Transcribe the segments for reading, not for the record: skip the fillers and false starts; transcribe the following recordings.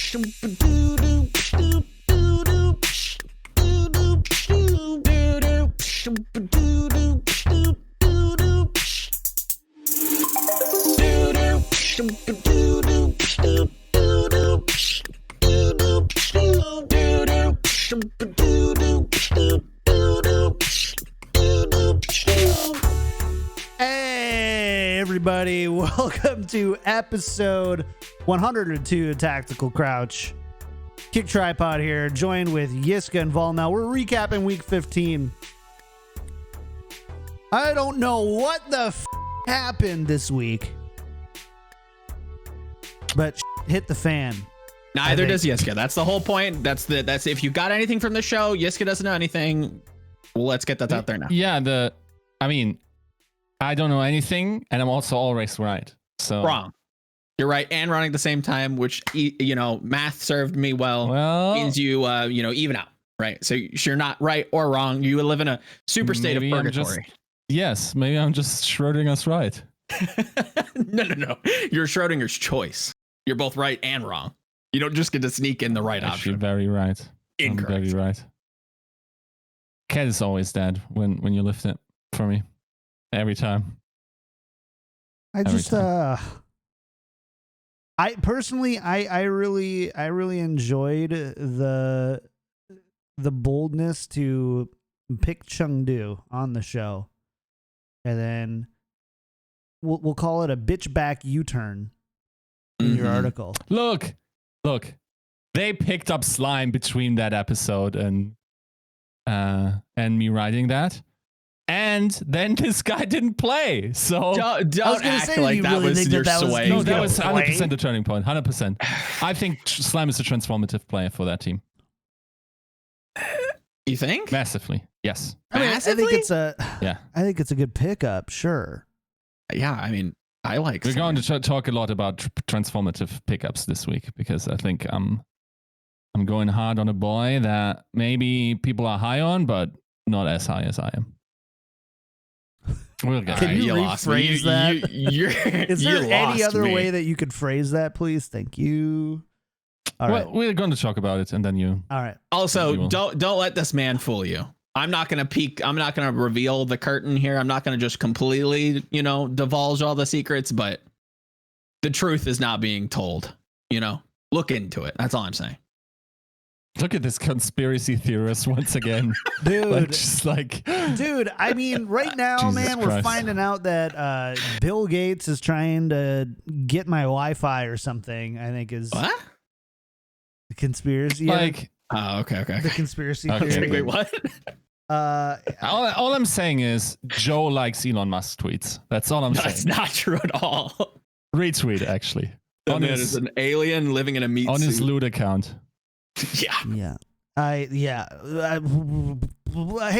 Hey everybody, welcome to episode 102 of Tactical Crouch. KickedTripod here, joined with Yiska and Volamel. We're recapping week 15. I don't know what the happened this week, but hit the fan. Neither does Yiska. That's the whole point. That's if you got anything from the show, Yiska doesn't know anything. Well, let's get that out there now. Yeah, I don't know anything, and I'm also always right. So wrong. You're right and wrong at the same time, which, math served me well. Means you even out, right? So you're not right or wrong. You live in a super state of purgatory. Maybe I'm just Schrodinger's right. No. You're Schrodinger's choice. You're both right and wrong. You don't just get to sneak in the right option. You're very right. Incorrect. I'm very right. Cat is always dead when you lift it for me. Every time. I personally really enjoyed the boldness to pick Chengdu on the show, and then we'll call it a bitch back U-turn in your article. Look, they picked up slime between that episode and me writing that. And then this guy didn't play. So don't act like that was your sway. No, that was 100% the turning point. 100%. I think Slime is a transformative player for that team. You think? Massively. Yes. I think it's a good pickup. Sure. Yeah. I mean, I like. We're going to talk a lot about transformative pickups this week because I think I'm going hard on a boy that maybe people are high on, but not as high as I am. We'll get Can you rephrase that? Is there any other way that you could phrase that, please? Thank you. All right. We're going to talk about it, and then you. All right. Also, don't let this man fool you. I'm not going to peek. I'm not going to reveal the curtain here. I'm not going to just completely, divulge all the secrets, but the truth is not being told. Look into it. That's all I'm saying. Look at this conspiracy theorist once again. Dude. Dude, I mean, right now, Jesus man, Christ. We're finding out that Bill Gates is trying to get my Wi-Fi or something, I think is... What? The conspiracy. Okay. The conspiracy theory. Wait, what? All I'm saying is Joe likes Elon Musk tweets. That's all I'm saying. That's not true at all. Retweet, actually. That man is an alien living in a meat on suit. his loot account. Yeah. Hey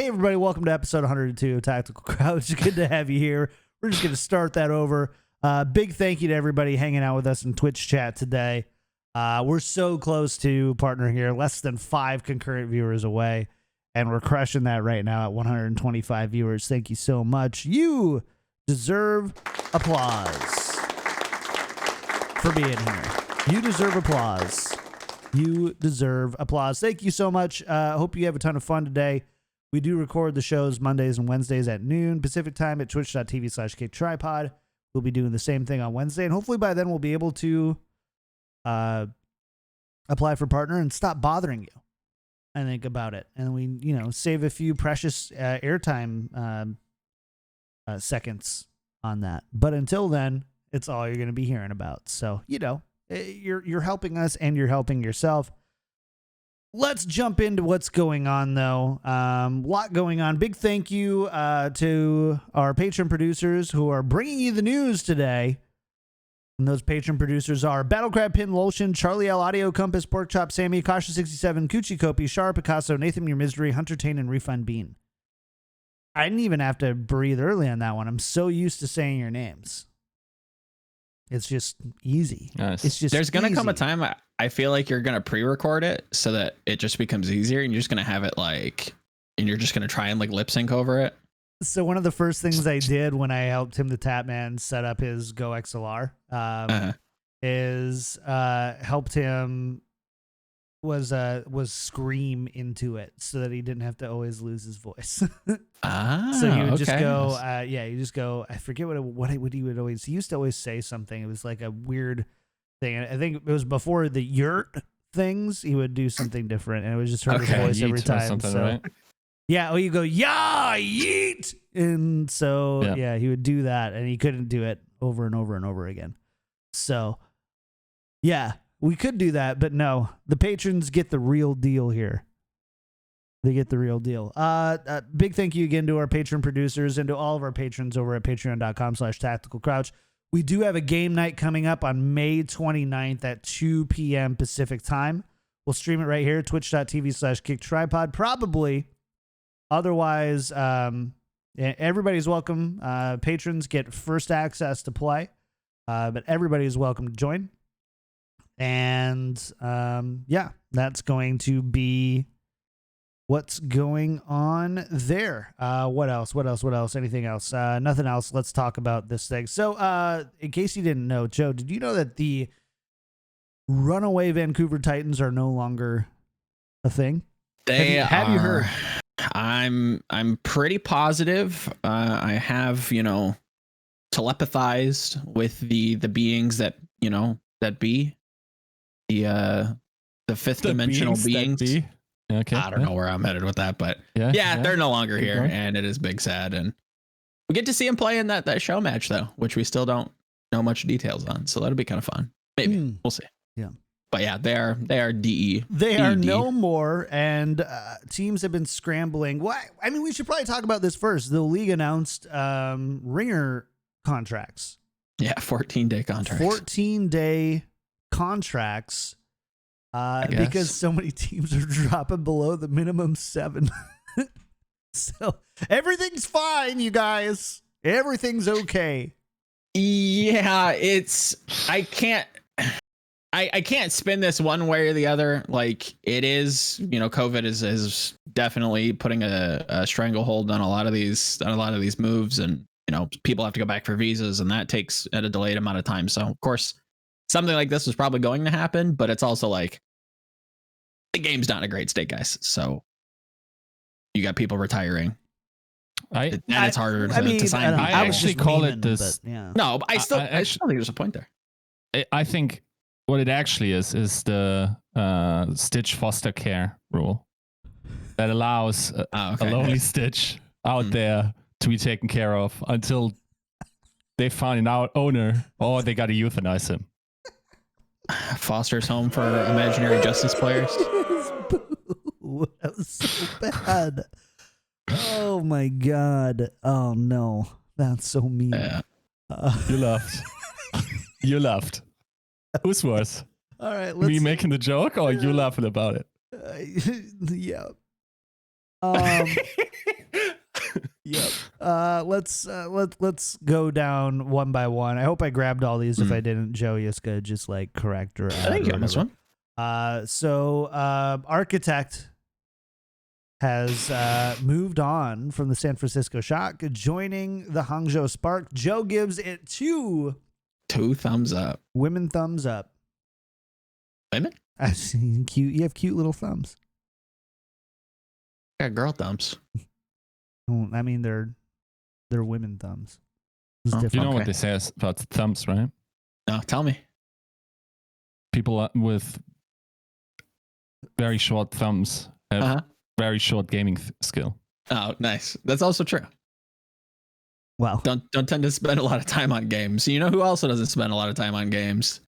everybody, welcome to episode 102 of Tactical Crouch. Good to have you here. We're just going to start that over. Big thank you to everybody hanging out with us in Twitch chat today. We're so close to partner here, less than 5 concurrent viewers away, and we're crushing that right now at 125 viewers. Thank you so much. You deserve applause for being here. You deserve applause. You deserve applause. Thank you so much. Hope you have a ton of fun today. We do record the shows Mondays and Wednesdays at noon Pacific time at twitch.tv/KickedTripod. We'll be doing the same thing on Wednesday, and hopefully by then we'll be able to apply for partner and stop bothering you. I think about it, and we save a few precious airtime seconds on that. But until then, it's all you're going to be hearing about. So you're helping us and you're helping yourself. Let's jump into what's going on, though. Lot going on. Big thank you to our patron producers who are bringing you the news today. And those patron producers are Battlecrab Pin Lotion, Charlie L Audio Compass, Pork Chop Sammy, Kasha 67, Coochie Kopi, Shar Picasso, Nathan Your Misery, Hunter Tane, and Refund Bean. I didn't even have to breathe early on that one. I'm so used to saying your names. It's just easy. Nice. It's just There's gonna come a easy. time I feel like you're gonna pre-record it so that it just becomes easier, and you're just gonna have it and you're just gonna try and lip sync over it. So one of the first things I did when I helped him, the Tapman, set up his Go XLR, is helped him was scream into it so that he didn't have to always lose his voice. Ah, So he would just okay. go, you just go. I forget what he would always. He used to always say something. It was like a weird thing. I think it was before the yurt things. He would do something different, and it was just heard his voice every time. So right? yeah, you go, yeah, yeet, and so yeah, he would do that, and he couldn't do it over and over and over again. So yeah, we could do that, but no, the patrons get the real deal here. They get the real deal. Big thank you again to our patron producers and to all of our patrons over at patreon.com/tacticalcrouch. We do have a game night coming up on May 29th at 2 p.m. Pacific time. We'll stream it right here, twitch.tv/KickedTripod, probably. Otherwise, everybody's welcome. Patrons get first access to play, but everybody is welcome to join. And yeah, that's going to be what's going on there. What else? Anything else? Nothing else. Let's talk about this thing. So in case you didn't know, Joe, did you know that the Runaway Vancouver Titans are no longer a thing? Have you heard? I'm pretty positive. I have, telepathized with the beings that, that be the fifth dimensional beings. Okay. I don't know where I'm headed with that, but yeah, they're no longer here, and it is big sad. And we get to see him play in that show match though, which we still don't know much details on. So that'll be kind of fun. Maybe we'll see. Yeah. But yeah, they are DE. They are no more, and teams have been scrambling. Why? I mean, we should probably talk about this first. The league announced ringer contracts. Yeah, 14-day contracts. 14-day contracts because so many teams are dropping below the minimum 7. So everything's fine, you guys. Everything's okay. Yeah, I can't spin this one way or the other. Like, it is, COVID is definitely putting a stranglehold on a lot of these moves, and people have to go back for visas, and that takes at a delayed amount of time. So of course, something like this is probably going to happen, but it's also like the game's not in a great state, guys. So you got people retiring. And it's harder to sign. I actually call it this. Yeah. No, but I still think there's a point there. I think what it actually is the Stitch foster care rule that allows a lonely Stitch out there to be taken care of until they find an owner, or they got to euthanize him. Foster's home for imaginary justice players. That was so bad. Oh my god. Oh no. That's so mean. Yeah. You laughed. You laughed. Who's worse? All right. Me making the joke or you laughing about it? Yeah. Yep. Let's go down one by one. I hope I grabbed all these. If I didn't, Joe, Yiska, just like correct or I think you got this one. So Architect has moved on from the San Francisco Shock, joining the Hangzhou Spark. Joe gives it 2 thumbs up. Women thumbs up. Women? I've seen cute. You have cute little thumbs. Yeah, girl thumbs. I mean, they're women thumbs. You know what they say about thumbs, right? No, tell me. People with very short thumbs have very short gaming skill. Oh, nice. That's also true. Wow. Don't tend to spend a lot of time on games. You know who also doesn't spend a lot of time on games?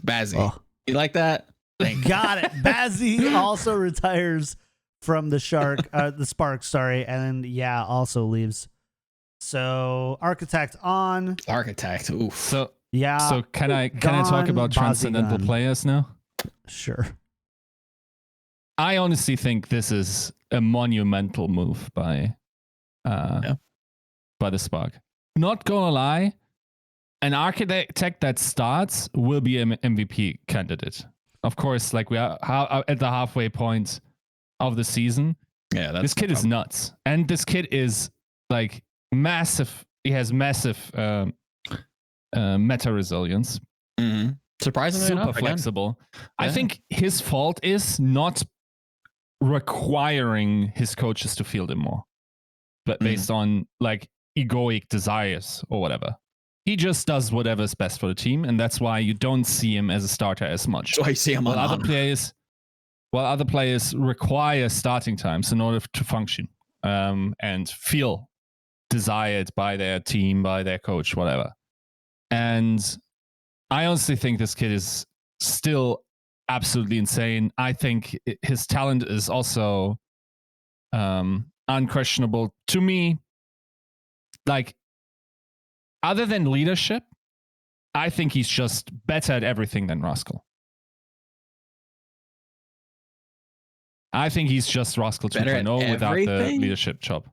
Bazzy. Oh. You like that? Got it. Bazzy also retires from the Spark, sorry, and then also leaves. So Architect on. Architect. Oof. So yeah. So can I talk about transcendental players now? Sure. I honestly think this is a monumental move by the Spark. Not gonna lie, an Architect that starts will be an MVP candidate. Of course, like we are at the halfway point of the season. Yeah, this kid is nuts, and this kid is like massive. He has massive meta resilience. Mm-hmm. Surprisingly super enough, flexible. Yeah. I think his fault is not requiring his coaches to field him more, but based on like egoic desires or whatever. He just does whatever's best for the team, and that's why you don't see him as a starter as much. So I see him while other players require starting times in order to function and feel desired by their team, by their coach, whatever. And I honestly think this kid is still absolutely insane. I think his talent is also unquestionable to me. Like, other than leadership, I think he's just better at everything than Rascal. I think he's just Rascal 2.0 without the leadership job.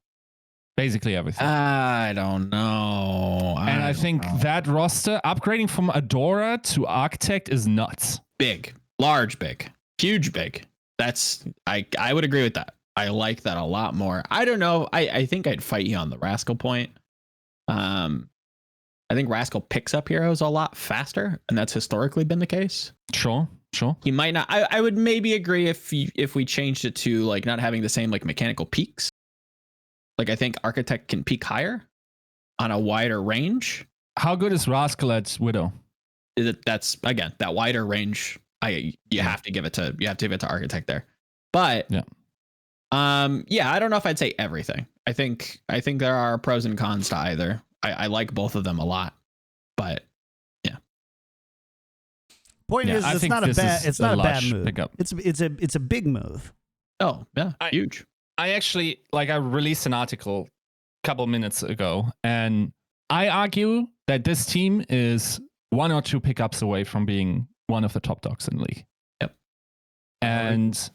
Basically everything. I don't know. I think that roster, upgrading from Adora to Architect is nuts. Big, large, big, huge, big. I would agree with that. I like that a lot more. I don't know. I think I'd fight you on the Rascal point. I think Rascal picks up heroes a lot faster, and that's historically been the case. Sure. He might not. I would maybe agree if we changed it to like not having the same like mechanical peaks. Like I think Architect can peak higher on a wider range. How good is Rascal at Widow? That's again that wider range. You have to give it to Architect there. But yeah, I don't know if I'd say everything. I think there are pros and cons to either. I like both of them a lot, but yeah. Point is, it's not a bad move. Pickup. It's a big move. Oh yeah, huge. I actually I released an article a couple minutes ago, and I argue that this team is 1 or 2 pickups away from being one of the top dogs in the league. Yep. And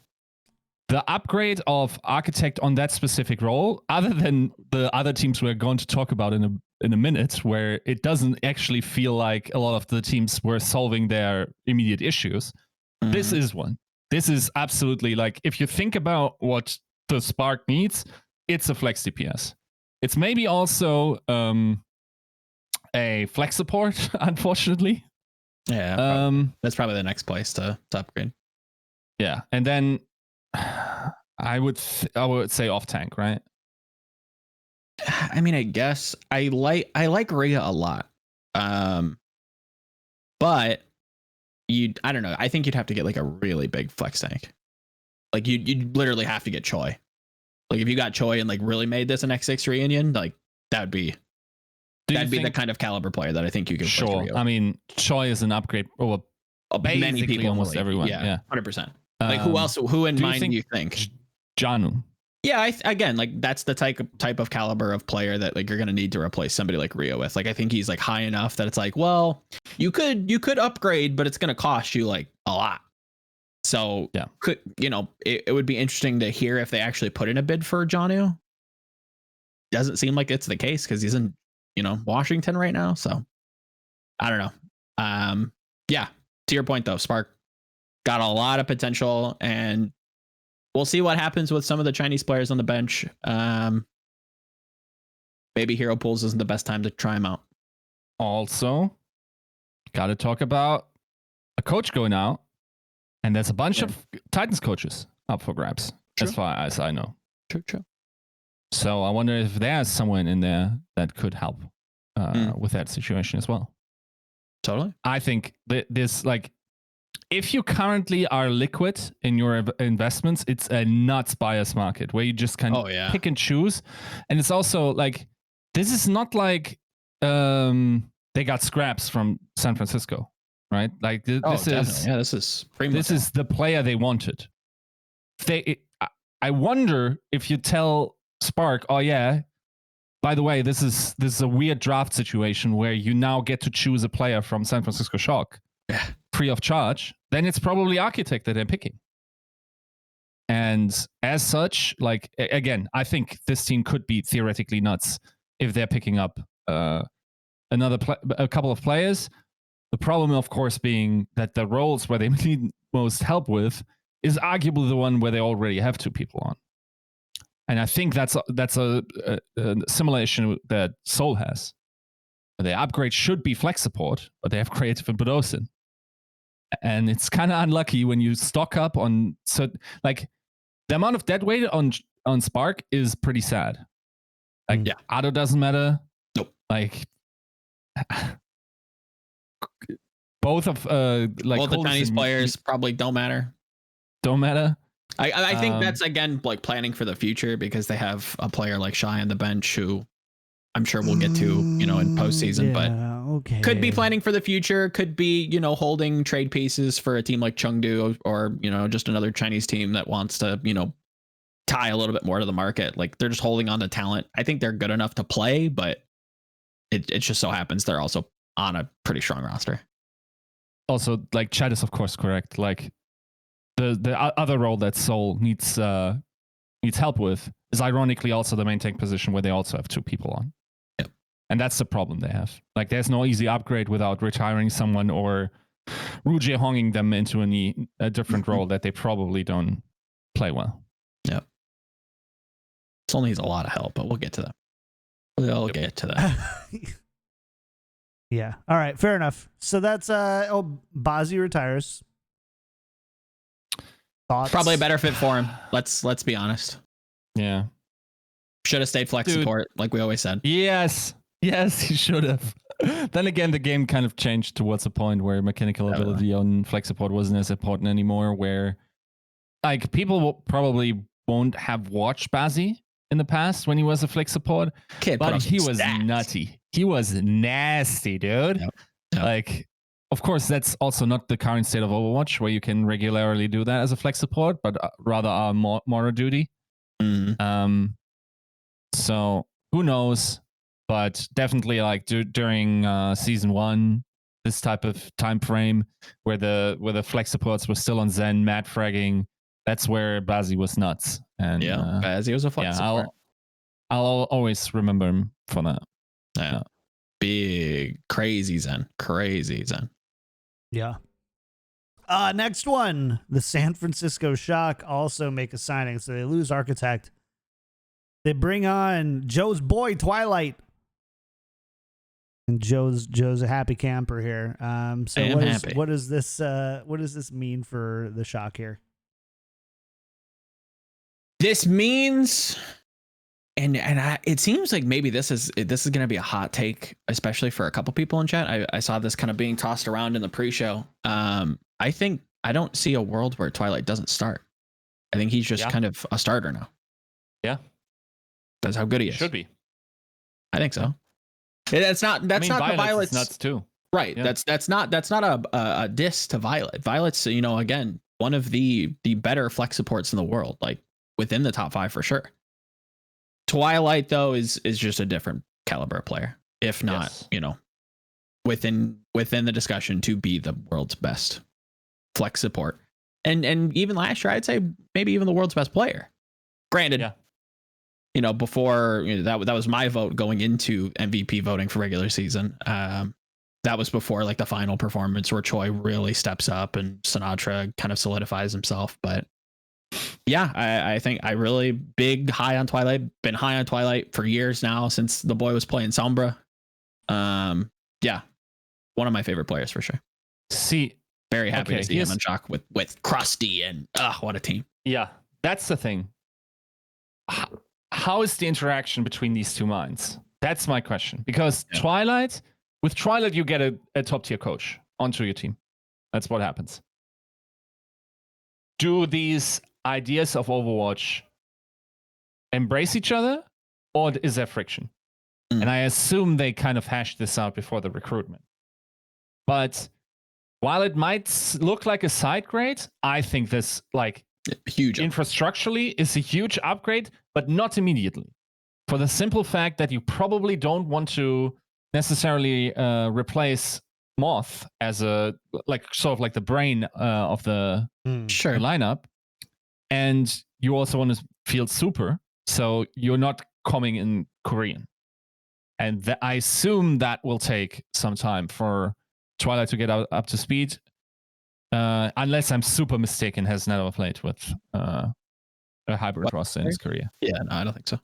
the upgrade of Architect on that specific role, other than the other teams we're going to talk about in a minute, where it doesn't actually feel like a lot of the teams were solving their immediate issues, this is one. This is absolutely like, if you think about what the Spark needs, it's a flex DPS. It's maybe also a flex support, unfortunately. Yeah, that's probably the next place to upgrade. Yeah, and then I would say off tank, right? I mean, I guess I like Rhea a lot, but I don't know. I think you'd have to get like a really big flex tank. Like you'd literally have to get Choi. Like if you got Choi and like really made this an X6 reunion, like that'd be the kind of caliber player that I think you could. Sure. I mean, Choi is an upgrade over many people, almost everyone. Yeah, 100%. Like who else? Who in mind do you think? Janu. Yeah, again, like that's the type of caliber of player that like you're gonna need to replace somebody like Rio with. Like I think he's like high enough that it's like, well, you could upgrade, but it's gonna cost you like a lot. So yeah, it would be interesting to hear if they actually put in a bid for Janu. Doesn't seem like it's the case because he's in Washington right now. So I don't know. Yeah, to your point though, Spark got a lot of potential, and we'll see what happens with some of the Chinese players on the bench. Maybe Hero Pools isn't the best time to try him out. Also, got to talk about a coach going out, and there's a bunch of Titans coaches up for grabs, as far as I know. True. So I wonder if there's someone in there that could help with that situation as well. Totally. I think this, like, if you currently are liquid in your investments, it's a nuts buyer's market where you just kind of pick and choose. And it's also like, this is not like they got scraps from San Francisco, right? Like this is the player they wanted. I wonder if you tell Spark, oh yeah, by the way, this is a weird draft situation where you now get to choose a player from San Francisco Shock. Yeah. Free of charge, then it's probably Architect that they're picking. And as such, like, again, I think this team could be theoretically nuts if they're picking up a couple of players. The problem, of course, being that the roles where they need most help with is arguably the one where they already have 2 people on. And I think that's a similar issue that Seoul has. Their upgrade should be flex support, but they have creative and Bedosin. And it's kind of unlucky when you stock up on like the amount of dead weight on Spark is pretty sad. Like auto doesn't matter. Nope. Like both of like both the Chinese players probably don't matter. Don't matter. I think that's again like planning for the future because they have a player like Shy on the bench who I'm sure we'll get to, in postseason, but could be planning for the future, could be, holding trade pieces for a team like Chengdu or, just another Chinese team that wants to, tie a little bit more to the market. Like they're just holding on to talent. I think they're good enough to play, but it just so happens they're also on a pretty strong roster. Also, like Chad is of course correct. Like the other role that Seoul needs help with is ironically also the main tank position where they also have 2 people on. And that's the problem they have. Like, there's no easy upgrade without retiring someone or Ruji honging them into a different role that they probably don't play well. Yep. Soul needs a lot of help, but we'll get to that. We'll get to that. Yeah. All right. Fair enough. So that's Bazi retires. Thoughts? Probably a better fit for him. Let's be honest. Yeah. Should have stayed flex support, like we always said. Yes, he should have. Then again, the game kind of changed towards a point where mechanical ability on flex support wasn't as important anymore, where like people probably won't have watched Bazi in the past when he was a flex support, but he was nutty. He was nasty, dude. Yep. Like, of course, that's also not the current state of Overwatch where you can regularly do that as a flex support, but rather are more duty. Mm-hmm. So who knows? But definitely, like during season 1, this type of time frame where the flex supports were still on Zen, mad fragging, that's where Bazi was nuts. And Bazi was a flex support. I'll always remember him for that. Yeah. Big crazy Zen. Yeah. Next one, the San Francisco Shock also make a signing, so they lose Architect. They bring on Joe's boy Twilight, and Joe's a happy camper here. So what does this mean for the Shock here? This means, it seems like maybe this is going to be a hot take, especially for a couple people in chat. I saw this kind of being tossed around in the pre-show. I think I don't see a world where Twilight doesn't start. I think he's just kind of a starter now. Yeah. That's how good he is. Should be. I think so. That's not the Violet's nuts too. Right. Yeah. That's not a diss to Violet. Violet's, again, one of the better flex supports in the world, like within the top 5 for sure. Twilight though is just a different caliber player, if not, within the discussion to be the world's best flex support. And even last year, I'd say maybe even the world's best player. Granted, before that was my vote going into MVP voting for regular season. That was before like the final performance where Choi really steps up and Sinatra kind of solidifies himself. But yeah, I think I really high on Twilight. Been high on Twilight for years now since the boy was playing Sombra. Yeah, one of my favorite players for sure. See, very happy to see him on Shock with Krusty and what a team. Yeah, that's the thing. How is the interaction between these two minds? That's my question. Because with Twilight, you get a top tier coach onto your team. That's what happens. Do these ideas of Overwatch embrace each other, or is there friction? And I assume they kind of hashed this out before the recruitment. But while it might look like a side grade, I think this huge infrastructurally is a huge upgrade, but not immediately. For the simple fact that you probably don't want to necessarily replace Moth as sort of like the brain of the lineup. And you also want to feel super, so you're not coming in Korean. And I assume that will take some time for Twilight to get up to speed. Unless I'm super mistaken, has never played with a hybrid roster in his career. Yeah, no, I don't think so.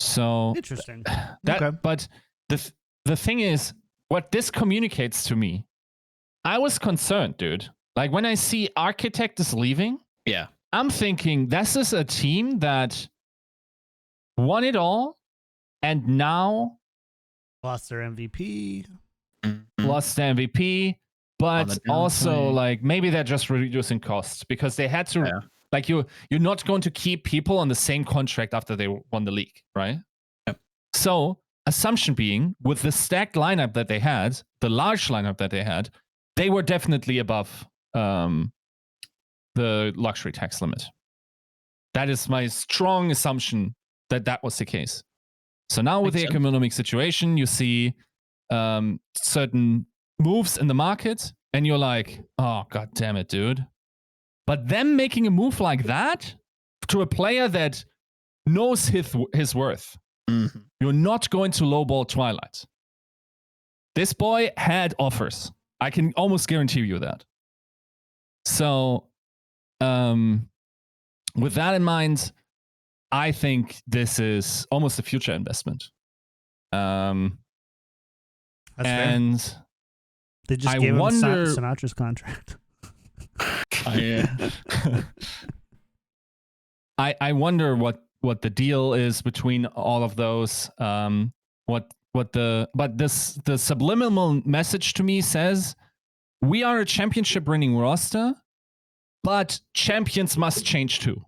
So interesting. But the thing is, what this communicates to me I was concerned, dude. Like when I see Architect is leaving, Yeah, I'm thinking this is a team that won it all and now Lost their MVP. lost the MVP, but also like maybe they're just reducing costs because they had to like you're not going to keep people on the same contract after they won the league, right? Yep. So assumption being with the stacked lineup that they had, the large lineup that they had, they were definitely above the luxury tax limit. That is my strong assumption that was the case. So now with the economic situation, you see certain moves in the market and you're like, oh, God damn it, dude. But them making a move like that to a player that knows his worth, you're not going to lowball Twilight. This boy had offers. I can almost guarantee you that. So with that in mind, I think this is almost a future investment. That's and fair. They just gave him Sinatra's contract. I wonder what the deal is between all of those. The subliminal message to me says we are a championship winning roster, but champions must change too.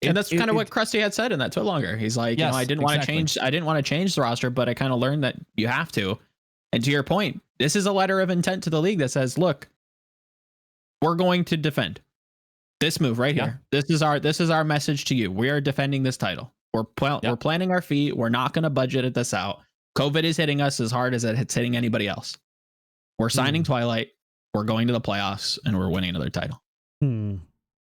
And that's kind of what Krusty had said in that Twit Longer. He's like, yes, I didn't want to change. I didn't want to change the roster, but I kind of learned that you have to. And to your point, this is a letter of intent to the league that says, look, we're going to defend this move right here. This is our message to you. We are defending this title. We're planting our feet. We're not going to budget this out. COVID is hitting us as hard as it's hitting anybody else. We're signing Twilight. We're going to the playoffs and we're winning another title.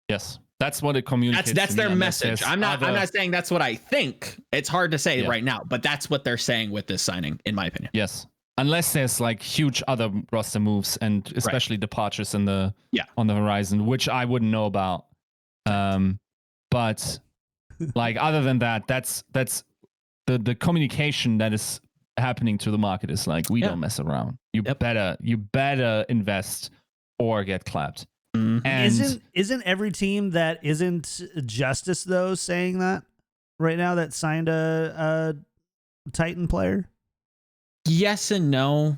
Yes. That's what it communicates. That's their message. I'm not saying that's what I think. It's hard to say right now, but that's what they're saying with this signing, in my opinion. Yes. Unless there's like huge other roster moves and especially departures on the horizon, which I wouldn't know about. But like other than that, that's the communication that is happening to the market is like we don't mess around. You better invest or get clapped. And isn't every team that isn't Justice though saying that right now that signed a Titan player? Yes and no.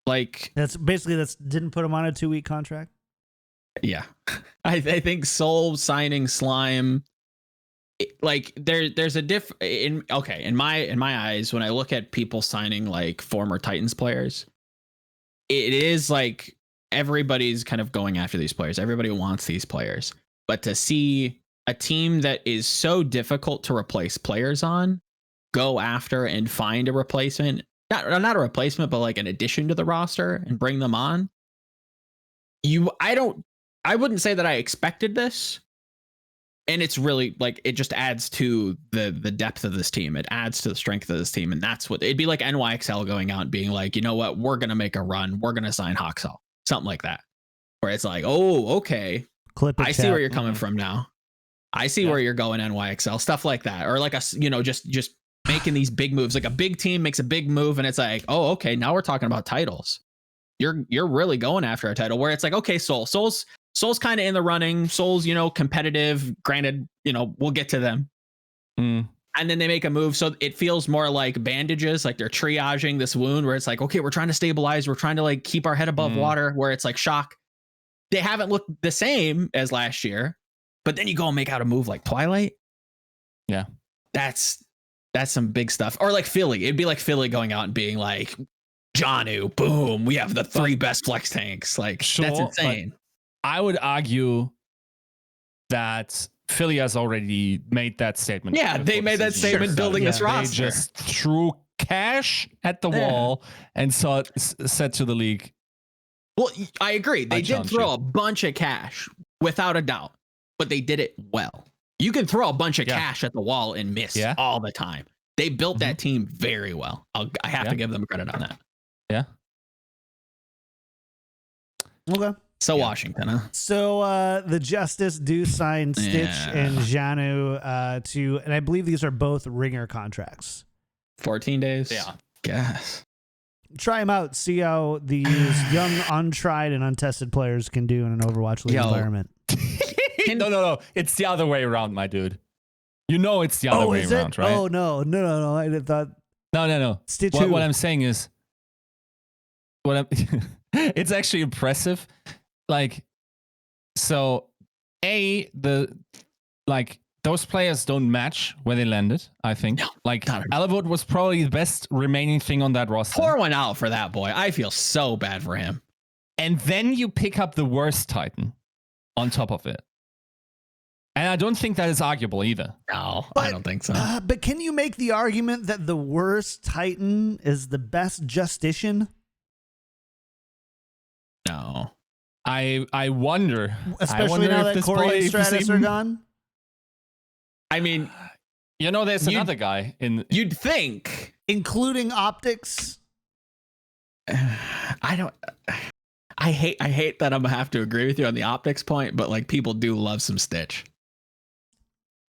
Like that's didn't put him on a 2-week contract. Yeah, I think Seoul signing Slime. Like there's a in my eyes when I look at people signing like former Titans players, it is like everybody's kind of going after these players. Everybody wants these players, but to see a team that is so difficult to replace players on go after and find a replacement, not a replacement, but like an addition to the roster and bring them on. I wouldn't say that I expected this. And it's really like it just adds to the depth of this team. It adds to the strength of this team. And that's what it'd be like NYXL going out and being like, you know what, we're going to make a run. We're going to sign Hawksall. Something like that. Where it's like, oh, okay. I see where you're coming from now. I see where you're going, NYXL. Stuff like that. Or like just making these big moves. Like a big team makes a big move and it's like, oh, okay, now we're talking about titles. You're really going after a title where it's like, okay, Soul's kind of in the running. Soul's, competitive. Granted, we'll get to them. And then they make a move. So it feels more like bandages, like they're triaging this wound where it's like, okay, we're trying to stabilize. We're trying to like keep our head above water where it's like shock. They haven't looked the same as last year, but then you go and make out a move like Twilight. Yeah. That's some big stuff. Or like Philly. It'd be like Philly going out and being like, Janu, boom, we have the 3 best flex tanks. Like that's insane. I would argue that Philly has already made that statement. Yeah, they made that statement building this roster. They just threw cash at the wall and said to the league. Well, I agree. They did throw a bunch of cash without a doubt, but they did it well. You can throw a bunch of cash at the wall and miss all the time. They built that team very well. I have to give them credit on that. Yeah. Okay. So Washington, huh? So the Justice do sign Stitch and Janu to, and I believe these are both ringer contracts. 14 days. Yeah. Guess. try them out. See how these young, untried, and untested players can do in an Overwatch League environment. No. It's the other way around, my dude. You know it's the other way around, right? Oh, no. I thought... No. Stitch what I'm saying is... it's actually impressive. Like, so, those players don't match where they landed, I think. No, like, Alivot was probably the best remaining thing on that roster. Pour one out for that boy. I feel so bad for him. And then you pick up the worst Titan on top of it. And I don't think that is arguable either. No, I don't think so. But can you make the argument that the worst Titan is the best Justician? No. I wonder. Especially now that Corey and Stratus are gone? I mean, there's another guy in... You'd think. Including optics? I hate that I'm going to have to agree with you on the optics point, but like people do love some Stitch.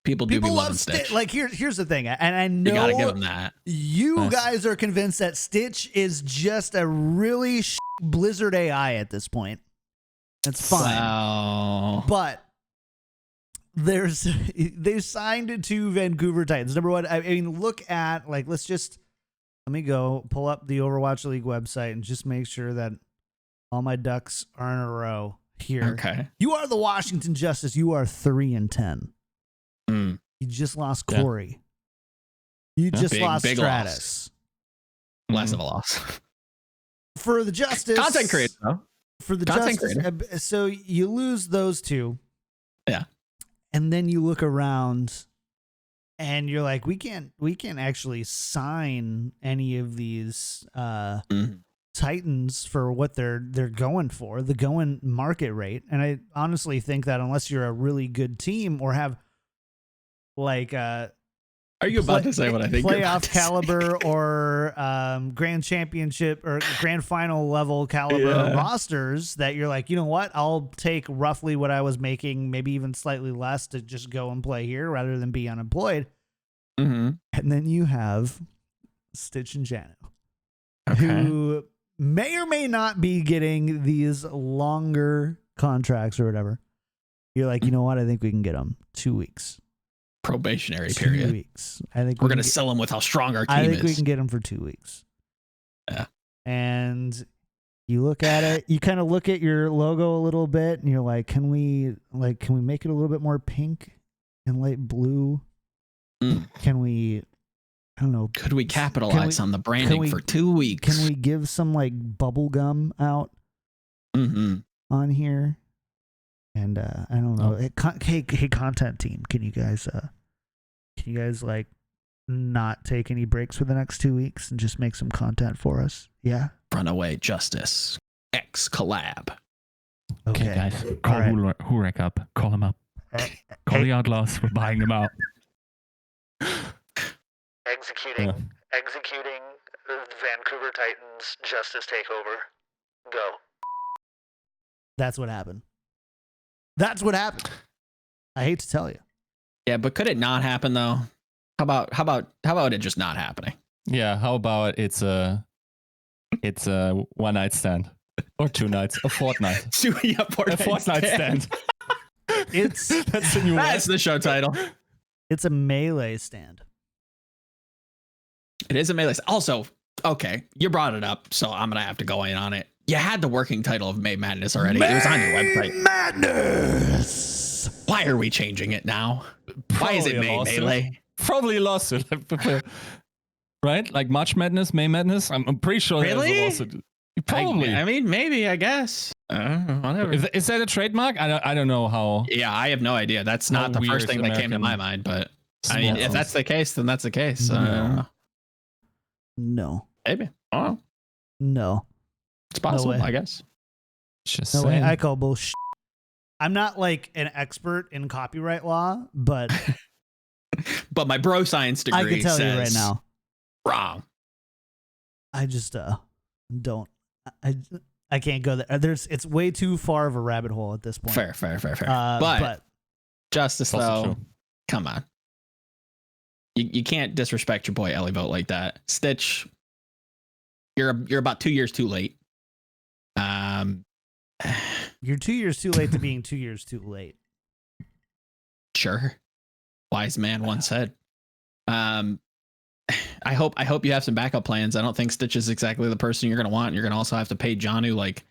People love Stitch. Like here's the thing, and I know you gotta give them that. You guys are convinced that Stitch is just a really Blizzard AI at this point. That's fine. Wow. But they signed to Vancouver Titans. Number one, I mean, look at let me go pull up the Overwatch League website and just make sure that all my ducks are in a row here. Okay. You are the Washington Justice. You are 3-10. You just lost Corey. You just lost Stratus. Less of a loss. For the Justice. Content creator, though. For the Justice. So you lose those two. Yeah. And then you look around and you're like, we can't actually sign any of these Titans for what they're going for, the going market rate. And I honestly think that unless you're a really good team or have are you about to say what I think? Playoff caliber or grand championship or grand final level caliber rosters that you're like, you know what? I'll take roughly what I was making, maybe even slightly less to just go and play here rather than be unemployed. Mm-hmm. And then you have Stitch and Jano, who may or may not be getting these longer contracts or whatever. You're like, you know what? I think we can get them 2 weeks. Probationary period. 2 weeks. I think we're going to sell them with how strong our team is. I think we can get them for 2 weeks. Yeah. And you look at it, you kind of look at your logo a little bit and you're like, can we make it a little bit more pink and light blue? Can we, I don't know. Could we capitalize on the branding for 2 weeks? Can we give some bubble gum out on here? And I don't know. Hey, content team, can you guys not take any breaks for the next 2 weeks and just make some content for us? Yeah. Runaway Justice X collab. Okay guys, call Hurek up. Call him up. Call the Outlaws. We're buying them out. Executing the Vancouver Titans Justice takeover. Go. That's what happened. I hate to tell you. Yeah, but could it not happen though? How about it just not happening? Yeah, how about it's a one night stand or 2 nights, a fortnight. A fortnight stand. That's the show title. It's a melee stand. It is a melee. Also, okay, you brought it up, so I'm gonna have to go in on it. You had the working title of May Madness already. It was on your website. Madness. Why are we changing it now? Why is it May Melee? Probably a lawsuit. Right? Like March Madness, May Madness? I'm pretty sure there's a lawsuit. Probably. I mean, maybe, I guess. Whatever. Is that a trademark? I don't know how. Yeah, I have no idea. That's not the first thing that came to my mind, but I mean, if that's the case, then that's the case. No. Maybe. Oh. No. It's possible, I guess. Just no way. I call bullshit. I'm not an expert in copyright law, but but my bro science degree I can tell you right now. Wrong. I just don't. I can't go there. It's way too far of a rabbit hole at this point. Fair. But Justice though, come on. You can't disrespect your boy Ellie Vote like that. Stitch, You're about 2 years too late. You're 2 years too late to being 2 years too late. Sure. Wise man once said. I hope you have some backup plans. I don't think Stitch is exactly the person you're gonna want. You're gonna also have to pay Janu like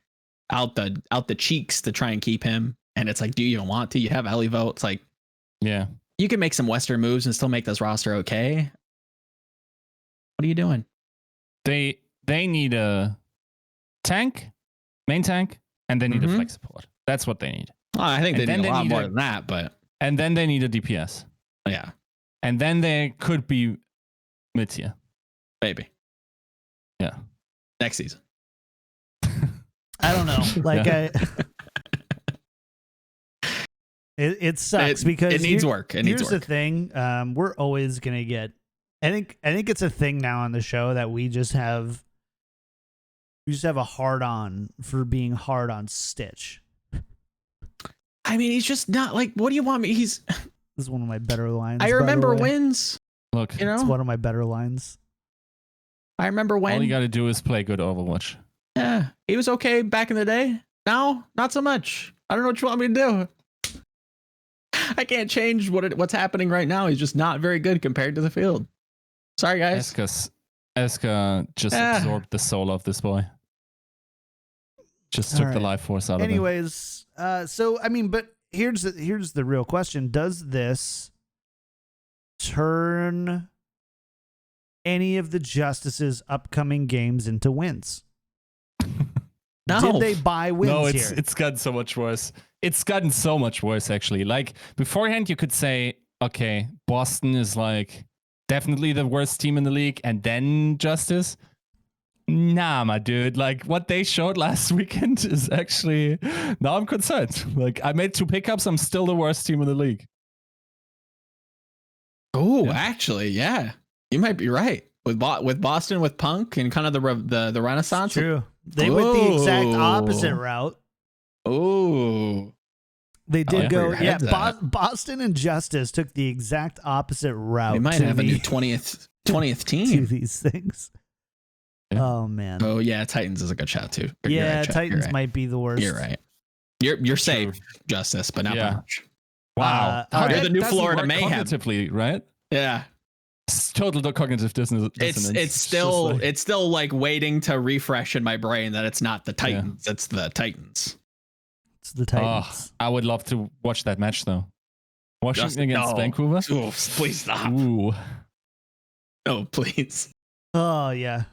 out the cheeks to try and keep him. And it's like, do you even want to? You have Elivo. It's like, yeah, you can make some Western moves and still make this roster okay. What are you doing? They need a tank, main tank, and they need a flex support. That's what they need. Well, I think they need a lot more than that, but and then they need a DPS. Yeah. And then they could be mid-tier. Maybe. Yeah. Next season. I don't know. Like it sucks because it needs work. Here's the thing. We're always gonna get. I think it's a thing now on the show that we just have a hard on for being hard on Stitch. I mean, he's just not like. What do you want me? This is one of my better lines. I remember wins. Look, it's one of my better lines. I remember when. All you got to do is play good Overwatch. Yeah, he was okay back in the day. Now, not so much. I don't know what you want me to do. I can't change what's happening right now. He's just not very good compared to the field. Sorry, guys. Eska just absorbed the soul of this boy. Just took the life force out of him. Anyways, so I mean, but here's the real question: does this turn any of the Justice's upcoming games into wins? No. Did they buy wins here? No, it's gotten so much worse. It's gotten so much worse, actually. Like, beforehand, you could say, okay, Boston is like definitely the worst team in the league, and then Justice. Nah, my dude. Like, what they showed last weekend is actually... Now I'm concerned. Like, I made 2 pickups. I'm still the worst team in the league. Oh, actually, yeah. You might be right. With Boston, with Punk, and kind of the Renaissance. True. They went the exact opposite route. Oh. They did go... Yeah, Boston and Justice took the exact opposite route. We might have a new 20th team. To these things. Oh man. Oh yeah, Titans is a good shot too. Yeah, right, Titans might be the worst. You're right. You're safe, Justice, but not much. Wow. You're the new Florida Mayhem, right? Yeah. It's total cognitive dissonance. It's still like waiting to refresh in my brain that it's not the Titans, it's the Titans. It's the Titans. I would love to watch that match though. Washington against Vancouver. Oh, please stop. Ooh. Oh, please. Oh yeah.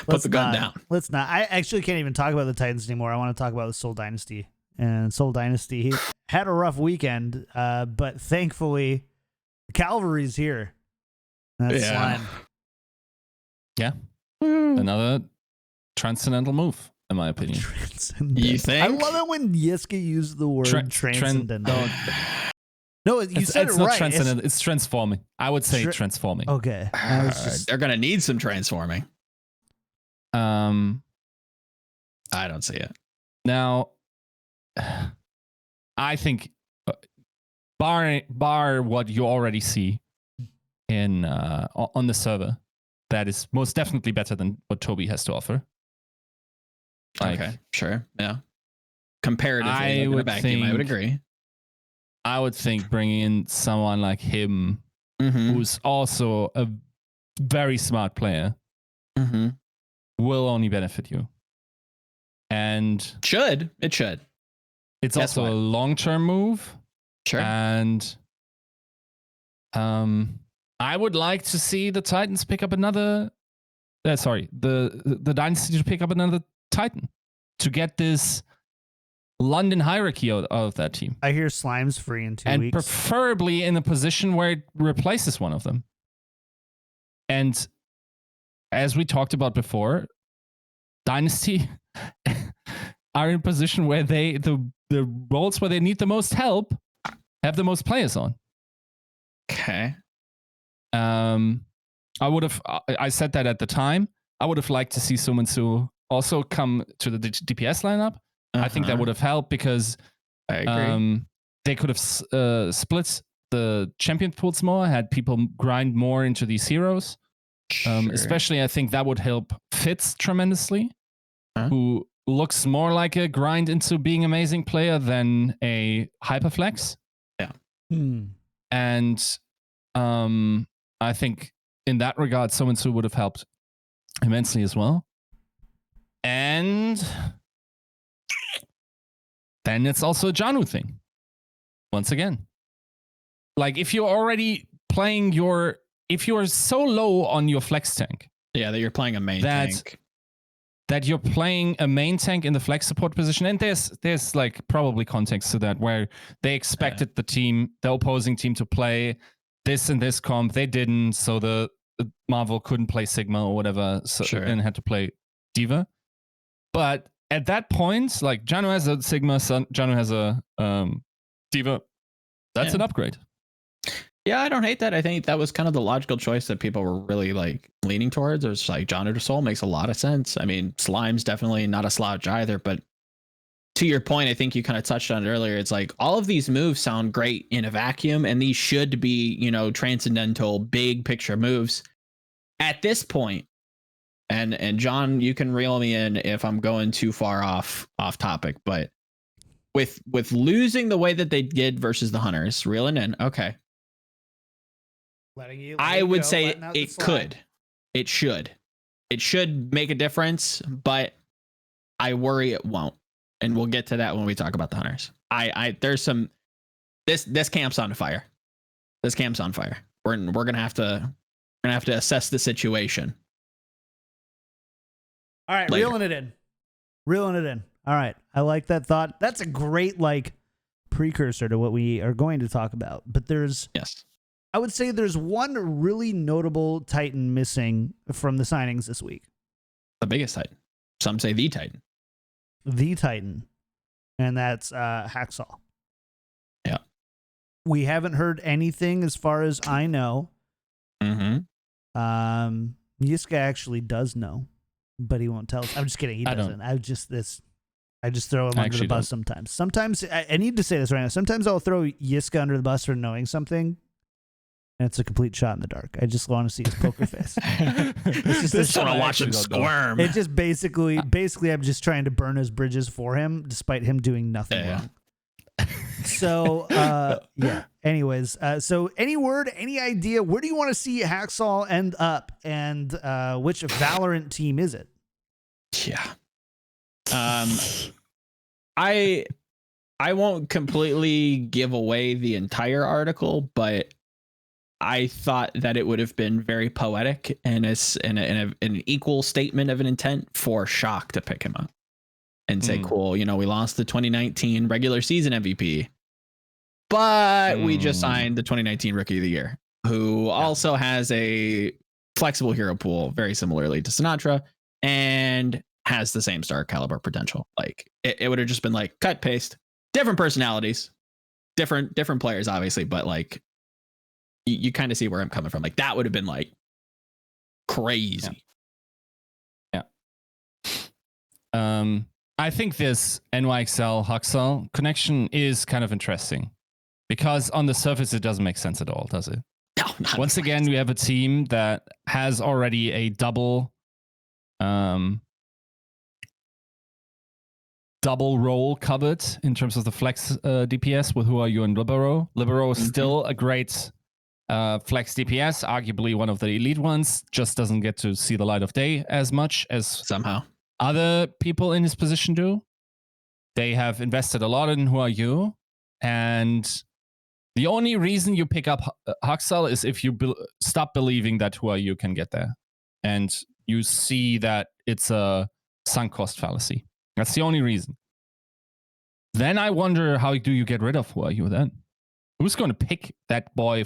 Put the gun down. Let's not. I actually can't even talk about the Titans anymore. I want to talk about the Seoul Dynasty. And Seoul Dynasty had a rough weekend, but thankfully, the Cavalry's here. That's slime. Yeah. Another transcendental move, in my opinion. You think? I love it when Yiska used the word transcendental. No, you said it's it not right. Transcendental. It's transforming. I would say transforming. Okay. They're going to need some transforming. I don't see it. Now, I think, bar what you already see in on the server, that is most definitely better than what Toby has to offer. Okay, sure, yeah. Comparatively, I would agree. I would think bringing in someone like him, who's also a very smart player, will only benefit you. And it should. It's also a long-term move. Sure. And I would like to see the Titans pick up another the Dynasty to pick up another Titan to get this London hierarchy out of that team. I hear Slime's free in 2 weeks. And preferably in a position where it replaces one of them. And as we talked about before, Dynasty are in a position where the roles where they need the most help have the most players on. Okay. I said that at the time. I would have liked to see Sumansu also come to the DPS lineup. I think that would have helped because I agree. They could have split the champion pools more, had people grind more into these heroes. Sure. Especially, I think that would help Fitz tremendously, who looks more like a grind into being amazing player than a hyperflex. Yeah. And I think in that regard, Sominsu would have helped immensely as well. And then it's also a Janu thing. Once again. Like, if you're already playing if you're so low on your flex tank. Yeah, that you're playing a main tank. That you're playing a main tank in the flex support position. And there's like probably context to that where they expected the opposing team to play this and this comp. They didn't, so the Marvel couldn't play Sigma or whatever, and had to play D.Va. But at that point, like, Janu has a Sigma, Janu has a D.Va. That's an upgrade. Yeah, I don't hate that. I think that was kind of the logical choice that people were really like leaning towards. It was like Janu to Seoul makes a lot of sense. I mean, Slime's definitely not a slouch either, but to your point, I think you kind of touched on it earlier. It's like all of these moves sound great in a vacuum, and these should be, transcendental, big picture moves. At this point, and John, you can reel me in if I'm going too far off topic, but with losing the way that they did versus the Hunters, reeling in, okay. I would say it should make a difference, but I worry it won't. And we'll get to that when we talk about the Hunters. There's some, this camp's on fire. This camp's on fire. We're going to have to assess the situation. All right. Later. Reeling it in. All right. I like that thought. That's a great, precursor to what we are going to talk about, but I would say there's one really notable Titan missing from the signings this week. The biggest Titan. Some say the Titan. The Titan. And that's Hacksaw. Yeah. We haven't heard anything as far as I know. Mm-hmm. Yiska actually does know, but he won't tell us. I'm just kidding. He doesn't. I just throw him under the bus sometimes. Sometimes, I need to say this right now. Sometimes I'll throw Yiska under the bus for knowing something. And it's a complete shot in the dark. I just want to see his poker face. It's just want to watch him squirm. It just basically, I'm just trying to burn his bridges for him, despite him doing nothing wrong. So, yeah. Anyways, so any word, any idea, where do you want to see Hacksaw end up, and which Valorant team is it? Yeah. I won't completely give away the entire article, but I thought that it would have been very poetic and an equal statement of an intent for Shock to pick him up and say, cool, we lost the 2019 regular season MVP, but we just signed the 2019 Rookie of the Year, who also has a flexible hero pool, very similarly to Sinatra, and has the same star caliber potential. Like, it would have just been like cut, paste, different personalities, different players, obviously, but like, you kind of see where I'm coming from. Like, that would have been like crazy. Yeah. I think this NYXL Huxel connection is kind of interesting because on the surface, it doesn't make sense at all, does it? No, Once again, we have a team that has already a double role covered in terms of the flex DPS with Who Are You and Libero. Libero is still a great flex DPS, arguably one of the elite ones, just doesn't get to see the light of day as much as somehow other people in his position do. They have invested a lot in Who Are You, and the only reason you pick up Huxel is if you stop believing that Who Are You can get there, and you see that it's a sunk cost fallacy. That's the only reason. Then I wonder, how do you get rid of Who Are You then? Who's going to pick that boy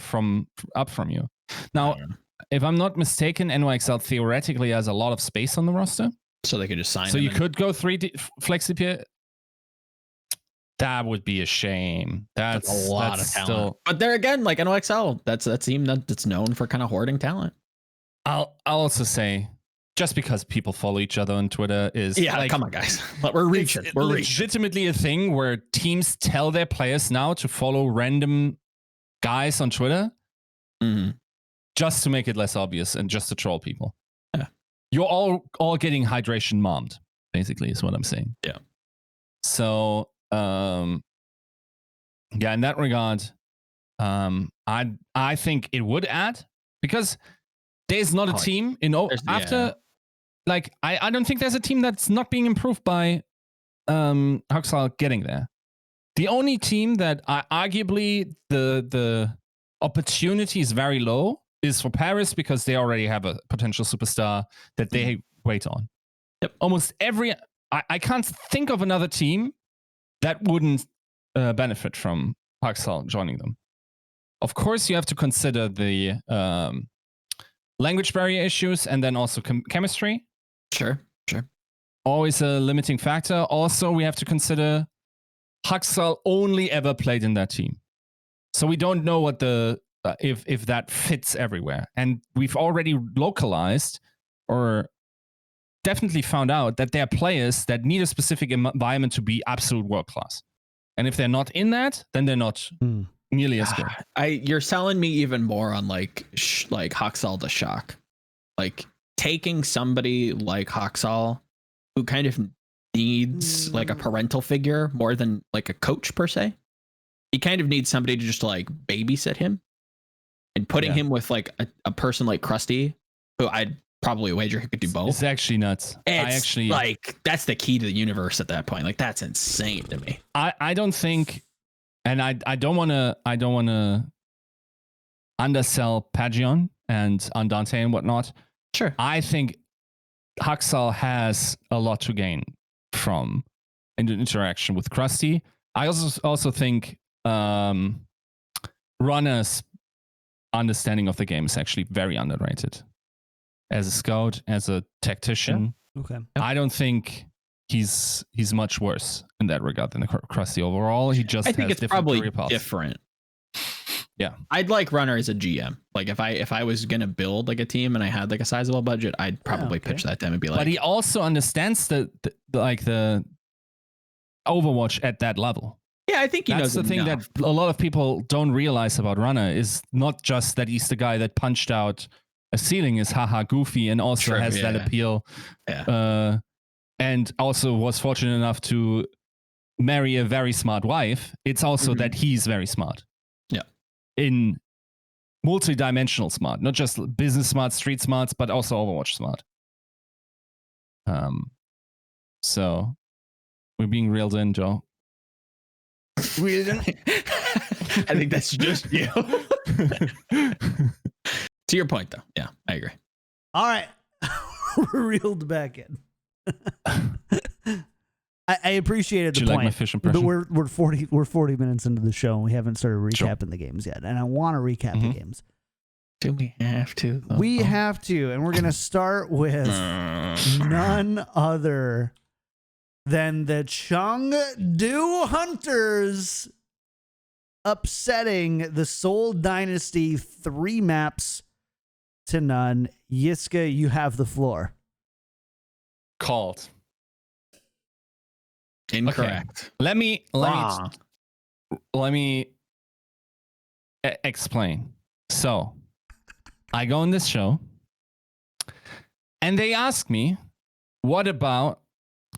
up from you? Now, if I'm not mistaken, NYXL theoretically has a lot of space on the roster. So they could just sign So you could go 3 flex DPS. That would be a shame. That's a lot of talent. Still, but there again, like NYXL, that's a team that's known for kind of hoarding talent. I'll also say, just because people follow each other on Twitter is come on, guys. But we're reaching. We're legitimately a thing where teams tell their players now to follow random guys on Twitter. just to make it less obvious and just to troll people. Yeah. You're all getting hydration mommed, basically, is what I'm saying. Yeah. So, in that regard, I think it would add, because there's not a team I don't think there's a team that's not being improved by Huxal getting there. The only team that arguably the opportunity is very low is for Paris, because they already have a potential superstar that they wait on. Yep. Almost every I can't think of another team that wouldn't benefit from Huxal joining them. Of course, you have to consider the language barrier issues, and then also chemistry. Sure. Always a limiting factor. Also, we have to consider Huxal only ever played in that team, so we don't know what the if that fits everywhere. And we've already localized or definitely found out that there are players that need a specific environment to be absolute world class, and if they're not in that, then they're not nearly as good. You're selling me even more on like Huxal the Shock, like taking somebody like Huxal who kind of needs like a parental figure more than like a coach per se. He kind of needs somebody to just like babysit him, and putting him with like a person like Krusty, who I'd probably wager he could do both. It's actually nuts. It's like that's the key to the universe at that point. Like that's insane to me. I don't think, and I don't want to undersell Pagion and Andante and whatnot. Sure. I think Huxal has a lot to gain from an interaction with Krusty. I also think Runner's understanding of the game is actually very underrated. As a scout, as a tactician, okay. I don't think he's much worse in that regard than Krusty overall. He just I think has it's probably career paths. different. Yeah, I'd like Runner as a GM. Like if I was gonna build like a team and I had like a sizable budget, I'd probably pitch that to him and be like. But he also understands the Overwatch at that level. Yeah, I think he knows. That's the thing that a lot of people don't realize about Runner is not just that he's the guy that punched out a ceiling, is haha goofy, and also has that appeal. Yeah. And also was fortunate enough to marry a very smart wife. It's also that he's very smart. Yeah. In multi-dimensional smart, not just business smart, street smarts, but also Overwatch smart. So we're being reeled in, Joe. Reeled in? I think that's just you. To your point, though. Yeah, I agree. All right. We're reeled back in. I appreciated the Did you point, like my fish impression? but we're 40 minutes into the show and we haven't started recapping the games yet, and I want to recap the games. Do we have to? We have to, and we're gonna start with none other than the Chengdu Hunters upsetting the Seoul Dynasty 3 maps to none. Yiska, you have the floor. Called. Incorrect. Okay. Let me explain. So, I go on this show, and they ask me, "What about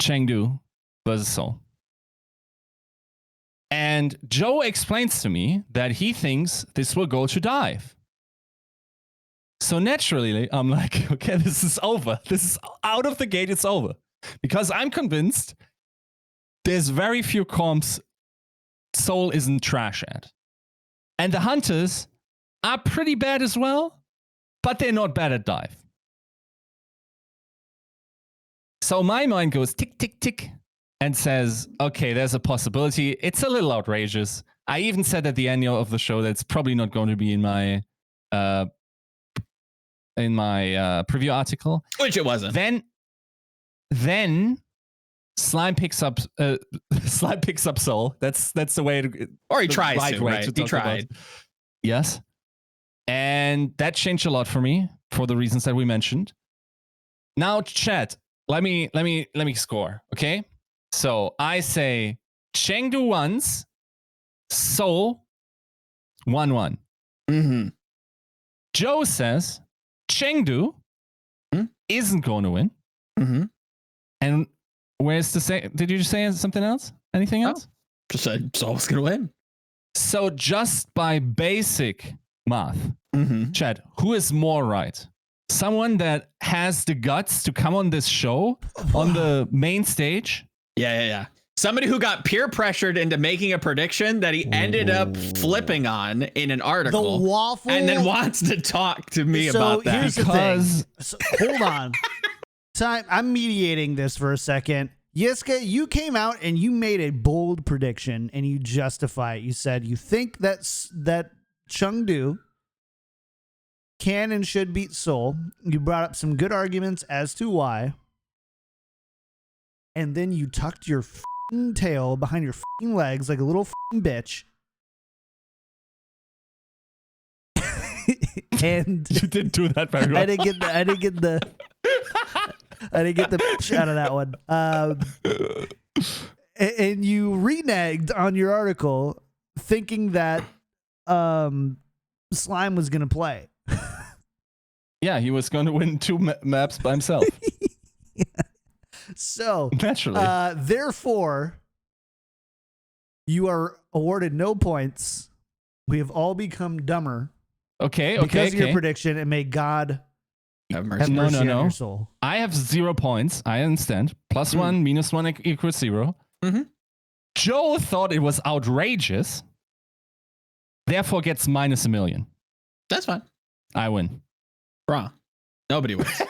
Chengdu versus Seoul?" And Joe explains to me that he thinks this will go to dive. So naturally, I'm like, okay, this is over. This is out of the gate. It's over. Because I'm convinced there's very few comps Seoul isn't trash at. And the Hunters are pretty bad as well, but they're not bad at dive. So my mind goes tick, tick, tick, and says, okay, there's a possibility. It's a little outrageous. I even said at the end of the show that it's probably not going to be in my preview article, which it wasn't. Then Slime picks up Seoul. That's the way to, or he tries to, right? He tried. Yes. And that changed a lot for me for the reasons that we mentioned. Now, chat, let me score, okay? So I say Chengdu wins, Seoul 1-1. Mm-hmm. Joe says Chengdu isn't going to win. Mm-hmm. And where's the say? Did you say something else? Anything else? Just said Seoul's going to win. So just by basic math, Mm-hmm. Chad, who is more right? Someone that has the guts to come on this show on the main stage? Yeah. Somebody who got peer pressured into making a prediction that he ended up flipping on in an article. The waffle. And then wants to talk to me about that. Here's the thing. So, hold on. I'm mediating this for a second. Yiska, you came out and you made a bold prediction and you justify it. You said you think that Chengdu can and should beat Seoul. You brought up some good arguments as to why. And then you tucked your tail behind your legs like a little bitch. And you didn't do that very well. I didn't get the out of that one. And you reneged on your article thinking that Slime was going to play. Yeah, he was going to win 2 maps by himself. Yeah. So, naturally. Therefore, you are awarded no points. We have all become dumber. Because of your prediction, and may God have mercy on your soul. I have 0 points. I understand. +1, -1 equals 0. Mm-hmm. Joe thought it was outrageous, therefore gets -1 million. That's fine. I win. Wrong. Nobody wins.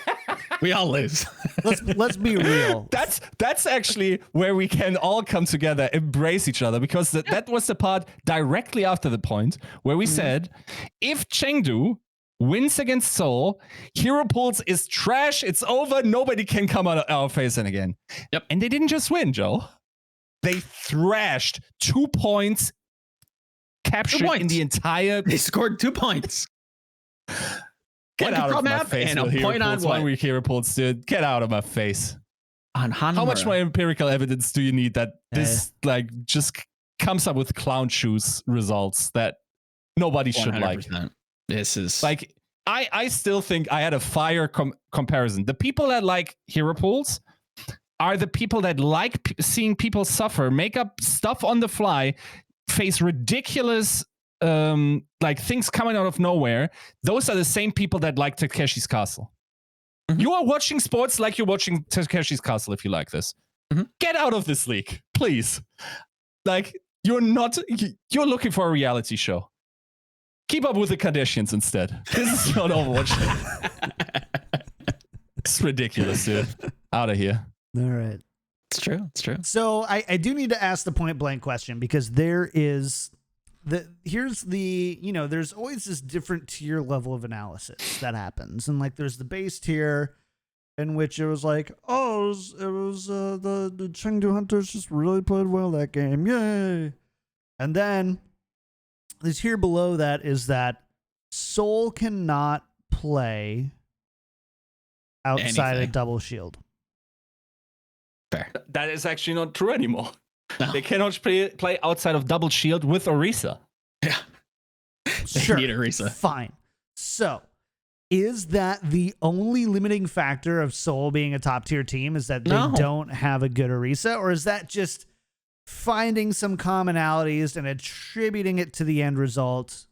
We all lose. Let's be real. That's actually where we can all come together, embrace each other, because that was the part directly after the point where we said, if Chengdu wins against Seoul, Hero Pools is trash. It's over. Nobody can come out of our face in again. Yep. And they didn't just win, Joe. They thrashed 2 points captured in the entire. They scored 2 points. Get out of my face, and a point on what? We Hero Pools, dude. Get out of my face. On Hanamura. How much more empirical evidence do you need that this just comes up with clown shoes results that nobody should 100%. Like? This is like I still think I had a fire comparison. The people that like Hero Pools are the people that like seeing people suffer, make up stuff on the fly, face ridiculous like things coming out of nowhere. Those are the same people that like Takeshi's Castle. Mm-hmm. You are watching sports like you're watching Takeshi's Castle if you like this. Mm-hmm. Get out of this league, please. Like, you're looking for a reality show. Keep up with the Kardashians instead. This is not Overwatch. It's ridiculous, dude. Out of here. All right. It's true. So I do need to ask the point blank question, because there's always this different tier level of analysis that happens. And like, there's the base tier in which it was like, the Chengdu Hunters just really played well that game. Yay. And then this here below that is that Seoul cannot play outside of double shield. Fair. That is actually not true anymore. No. They cannot play outside of double shield with Orisa. Yeah. Sure. They need Orisa. Fine. So, is that the only limiting factor of Seoul being a top tier team, is that they don't have a good Orisa? Or is that just finding some commonalities and attributing it to the end result?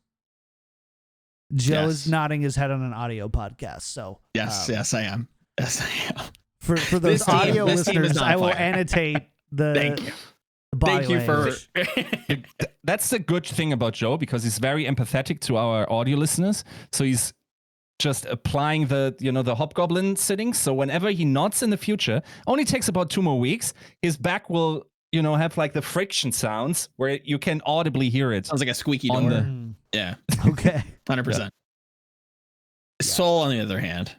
Joe is nodding his head on an audio podcast. So yes, I am. Yes, I am. For those audio listeners, I will annotate the. Thank you. Thank you for. That's the good thing about Joe, because he's very empathetic to our audio listeners. So he's just applying the hobgoblin sitting. So whenever he nods in the future, only takes about 2 more weeks. His back will have like the friction sounds where you can audibly hear it. Sounds like a squeaky door. Yeah. Okay. 100%. Yeah. Seoul, on the other hand,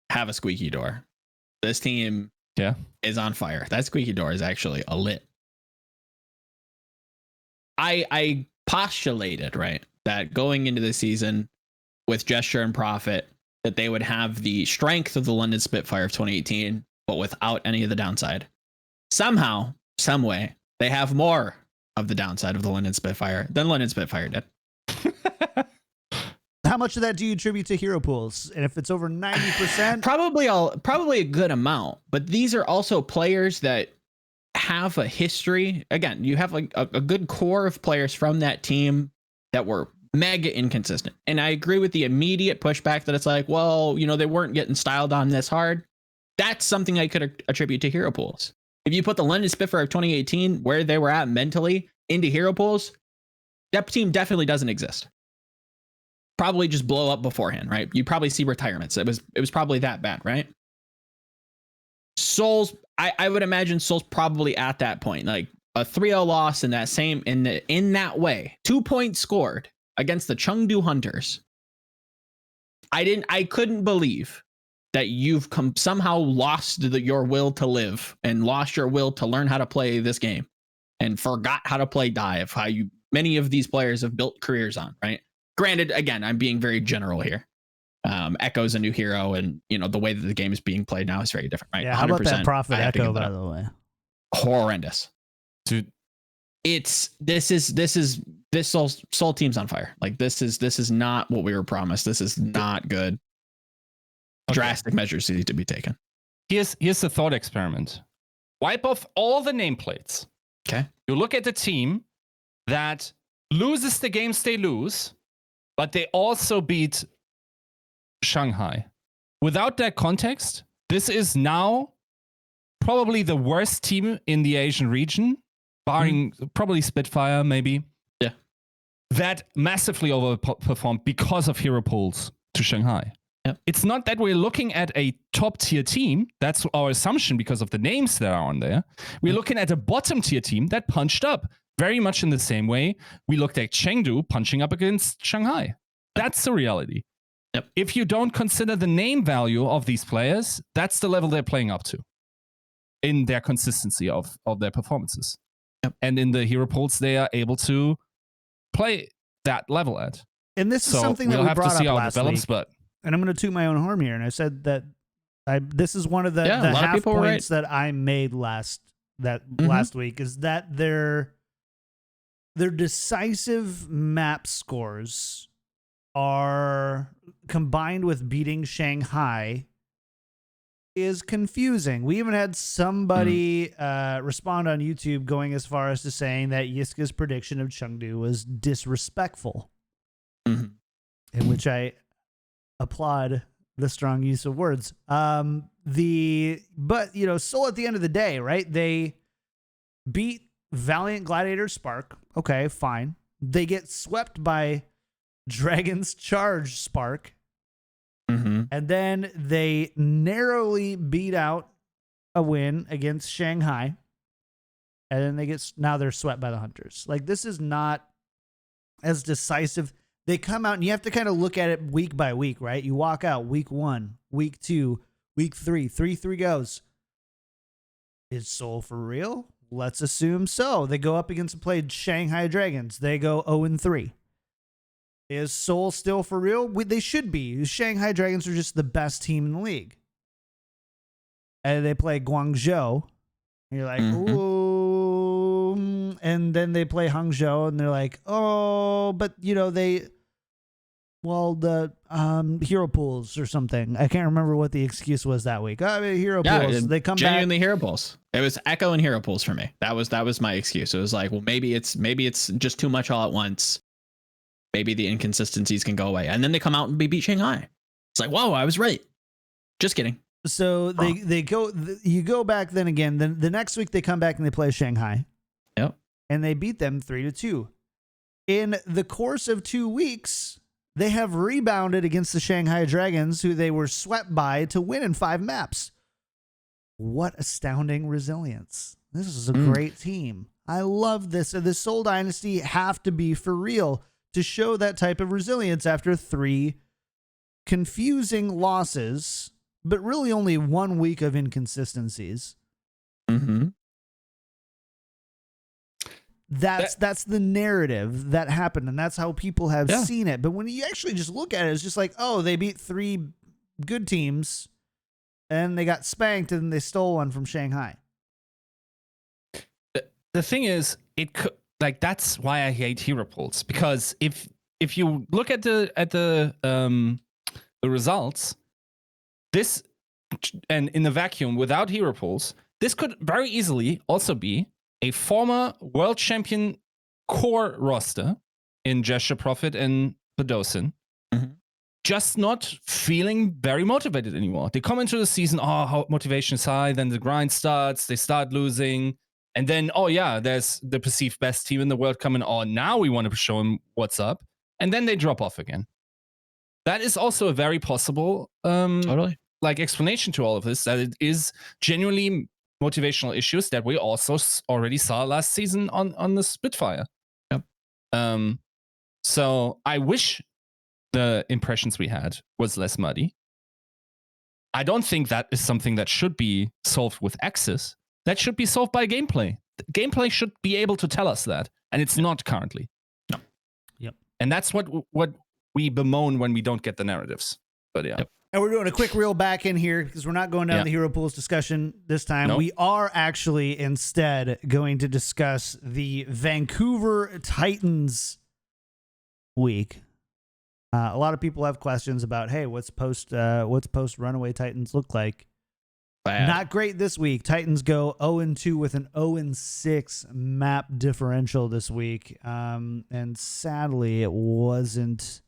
have a squeaky door. This team is on fire. That squeaky door is actually lit. I postulated, right, that going into the season with Gesture and Profit, that they would have the strength of the London Spitfire of 2018, but without any of the downside. Somehow, some way, they have more of the downside of the London Spitfire than London Spitfire did. how much of that do you attribute to hero pools? And if it's over 90%, probably a good amount. But these are also players that have a history. Again, you have a good core of players from that team that were mega inconsistent. And I agree with the immediate pushback that it's like, well, they weren't getting styled on this hard. That's something I could attribute to hero pools. If you put the London Spitfire of 2018, where they were at mentally, into hero pools, that team definitely doesn't exist. Probably just blow up beforehand, right? You probably see retirements. It was probably that bad, right? Seoul's, I would imagine Seoul's probably at that point, like a 3-0 loss in that way. 2 points scored against the Chengdu Hunters. I couldn't believe that you've somehow lost your will to live and lost your will to learn how to play this game and forgot how to play dive, many of these players have built careers on, right? Granted, again, I'm being very general here. Echo's a new hero, and the way that the game is being played now is very different, right? Yeah, how about that Prophet Echo, by the way? Horrendous. Dude. This Seoul team's on fire. Like this is not what we were promised. This is not good. Okay. Drastic measures need to be taken. Here's the thought experiment. Wipe off all the nameplates. Okay. You look at the team that loses the games they lose, but they also beat Shanghai. Without that context, this is now probably the worst team in the Asian region, barring probably Spitfire, maybe. Yeah. That massively overperformed because of hero pools to Shanghai. Yep. It's not that we're looking at a top tier team. That's our assumption because of the names that are on there. We're looking at a bottom tier team that punched up very much in the same way we looked at Chengdu punching up against Shanghai. That's the reality. Yep. If you don't consider the name value of these players, that's the level they're playing up to in their consistency of their performances. Yep. And in the hero pools, they are able to play that level at. And this is something that we have brought to see up how it last develops, week. but and I'm going to toot my own horn here. And I said that this is one of the half points that I made last week is that their decisive map scores are combined with beating Shanghai is confusing. We even had somebody respond on YouTube going as far as to saying that Yiska's prediction of Chengdu was disrespectful, in which I applaud the strong use of words. But Seoul at the end of the day, right? They beat Valiant Gladiators Spark. Okay, fine. They get swept by Dragon's Charge Spark. And then they narrowly beat out a win against Shanghai. And then now they're swept by the Hunters. Like, this is not as decisive. They come out and you have to kind of look at it week by week, right? You walk out week 1, week 2, week 3, 3 goes. Is Seoul for real? Let's assume so. They go up against and played Shanghai Dragons. They go 0-3. Is Seoul still for real? They should be. Shanghai Dragons are just the best team in the league. And they play Guangzhou. And you're like, ooh. And then they play Hangzhou, and they're like, oh, but, the hero pools or something. I can't remember what the excuse was that week. Hero pools. They come genuinely back. Hero pools. It was Echo and hero pools for me. That was my excuse. It was like, well, maybe it's just too much all at once. Maybe the inconsistencies can go away. And then they come out and beat Shanghai. It's like, whoa, I was right. Just kidding. So you go back then again. Then the next week they come back and they play Shanghai. Yep. And they beat them 3-2. In the course of 2 weeks, they have rebounded against the Shanghai Dragons, who they were swept by, to win in 5 maps. What astounding resilience. This is a great team. I love this. The Seoul Dynasty have to be for real to show that type of resilience after 3 confusing losses, but really only 1 week of inconsistencies. That's the narrative that happened, and that's how people have seen it. But when you actually just look at it, it's just like, oh, they beat 3 good teams, and they got spanked, and they stole one from Shanghai. The thing is, that's why I hate hero pools, because if if you look at the results, this and in the vacuum without hero pools, this could very easily also be a former world champion core roster in Gesture Prophet and Podosin, just not feeling very motivated anymore. They come into the season, how motivation is high, then the grind starts, they start losing, and then, there's the perceived best team in the world coming on. Now we want to show them what's up, and then they drop off again. That is also a very possible totally explanation to all of this, that it is genuinely motivational issues that we also already saw last season on the Spitfire. Yep. So I wish the impressions we had was less muddy. I don't think that is something that should be solved with access. That should be solved by gameplay. Gameplay should be able to tell us that, and it's not currently. No. Yep. And that's what we bemoan when we don't get the narratives. But yeah. Yep. And we're doing a quick reel back in here because we're not going down the hero pools discussion this time. Nope. We are actually instead going to discuss the Vancouver Titans week. A lot of people have questions about, hey, what's post Runaway Titans look like? Bad. Not great this week. Titans go 0-2 with an 0-6 map differential this week. And sadly, it wasn't,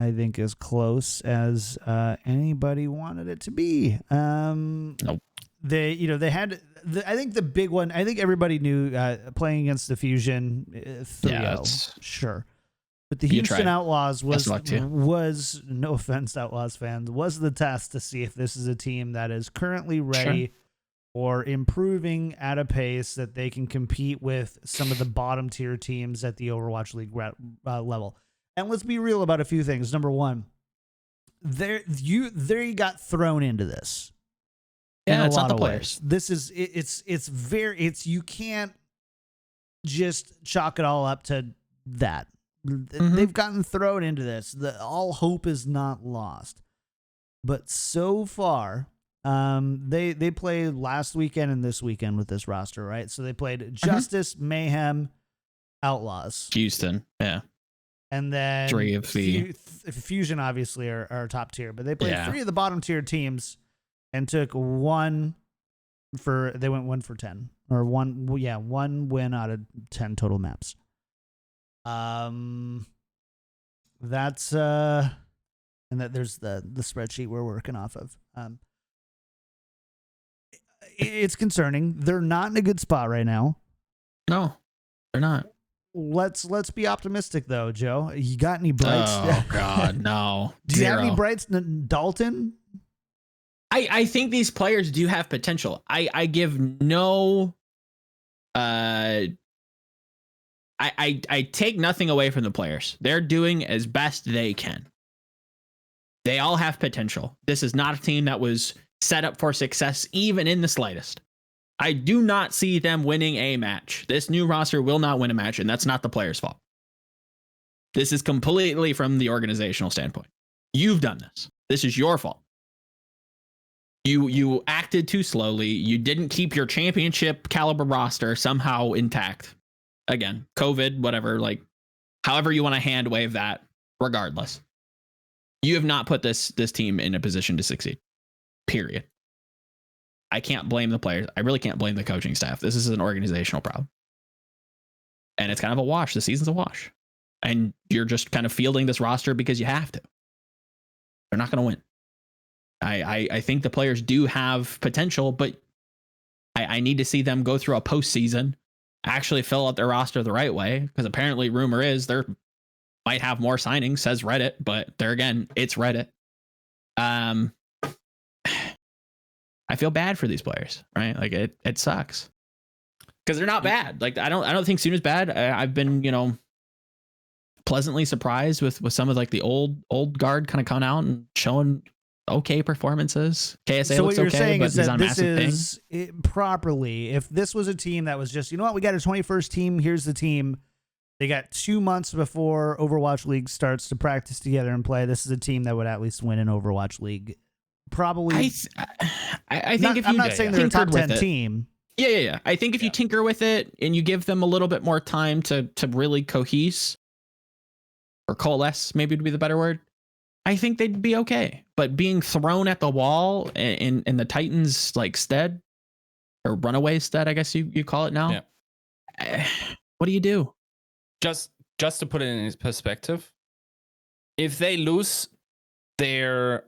I think, as close as anybody wanted it to be. Nope. They had, I think the big one, I think everybody knew playing against the Fusion 3-0. Sure. But the Houston Outlaws was, no offense, Outlaws fans, was the test to see if this is a team that is currently ready or improving at a pace that they can compete with some of the bottom tier teams at the Overwatch League level. And let's be real about a few things. Number one, you got thrown into this. Yeah, it's a lot not the of players. Ways. This is you can't just chalk it all up to that. They've gotten thrown into this. All hope is not lost. But so far, they played last weekend and this weekend with this roster, right? So they played Justice, Mayhem, Outlaws, Houston, yeah, and then 3 of the Fusion obviously are top tier, but they played 3 of the bottom tier teams and took one for 10 or one win out of 10 total maps. That's and that there's the spreadsheet we're working off of. It's concerning. They're not in a good spot right now. No, they're not. Let's be optimistic though, Joe. You got any brights? Oh God, no. Do you have any brights, Dalton? I think these players do have potential. I give no I take nothing away from the players. They're doing as best they can. They all have potential. This is not a team that was set up for success, even in the slightest. I do not see them winning a match. This new roster will not win a match, and that's not the players' fault. This is completely from the organizational standpoint. You've done this. This is your fault. You acted too slowly. You didn't keep your championship caliber roster somehow intact. Again, COVID, whatever, however you want to hand wave that, regardless. You have not put this team in a position to succeed. Period. I can't blame the players. I really can't blame the coaching staff. This is an organizational problem. And it's kind of a wash. The season's a wash. And you're just kind of fielding this roster because you have to. They're not going to win. I think the players do have potential, but I need to see them go through a postseason, actually fill out their roster the right way, because apparently rumor is they might have more signings, says Reddit, but there again, it's Reddit. I feel bad for these players, right? It sucks because they're not bad. I don't think Suna's bad. I've been, pleasantly surprised with some of the old guard kind of coming out and showing okay performances. KSA so looks what you're okay, saying but is he's that on a this massive is properly, if this was a team that was just, we got a 21st team, here's the team. They got 2 months before Overwatch League starts to practice together and play. This is a team that would at least win an Overwatch League. Probably. I think if you, I'm not saying they're a top 10 team. Yeah. I think if you tinker with it and you give them a little bit more time to really cohese, or coalesce, maybe would be the better word, I think they'd be okay. But being thrown at the wall in the Titans like stead, or Runaway stead, I guess you call it now. Yeah. What do you do? Just to put it in perspective, if they lose or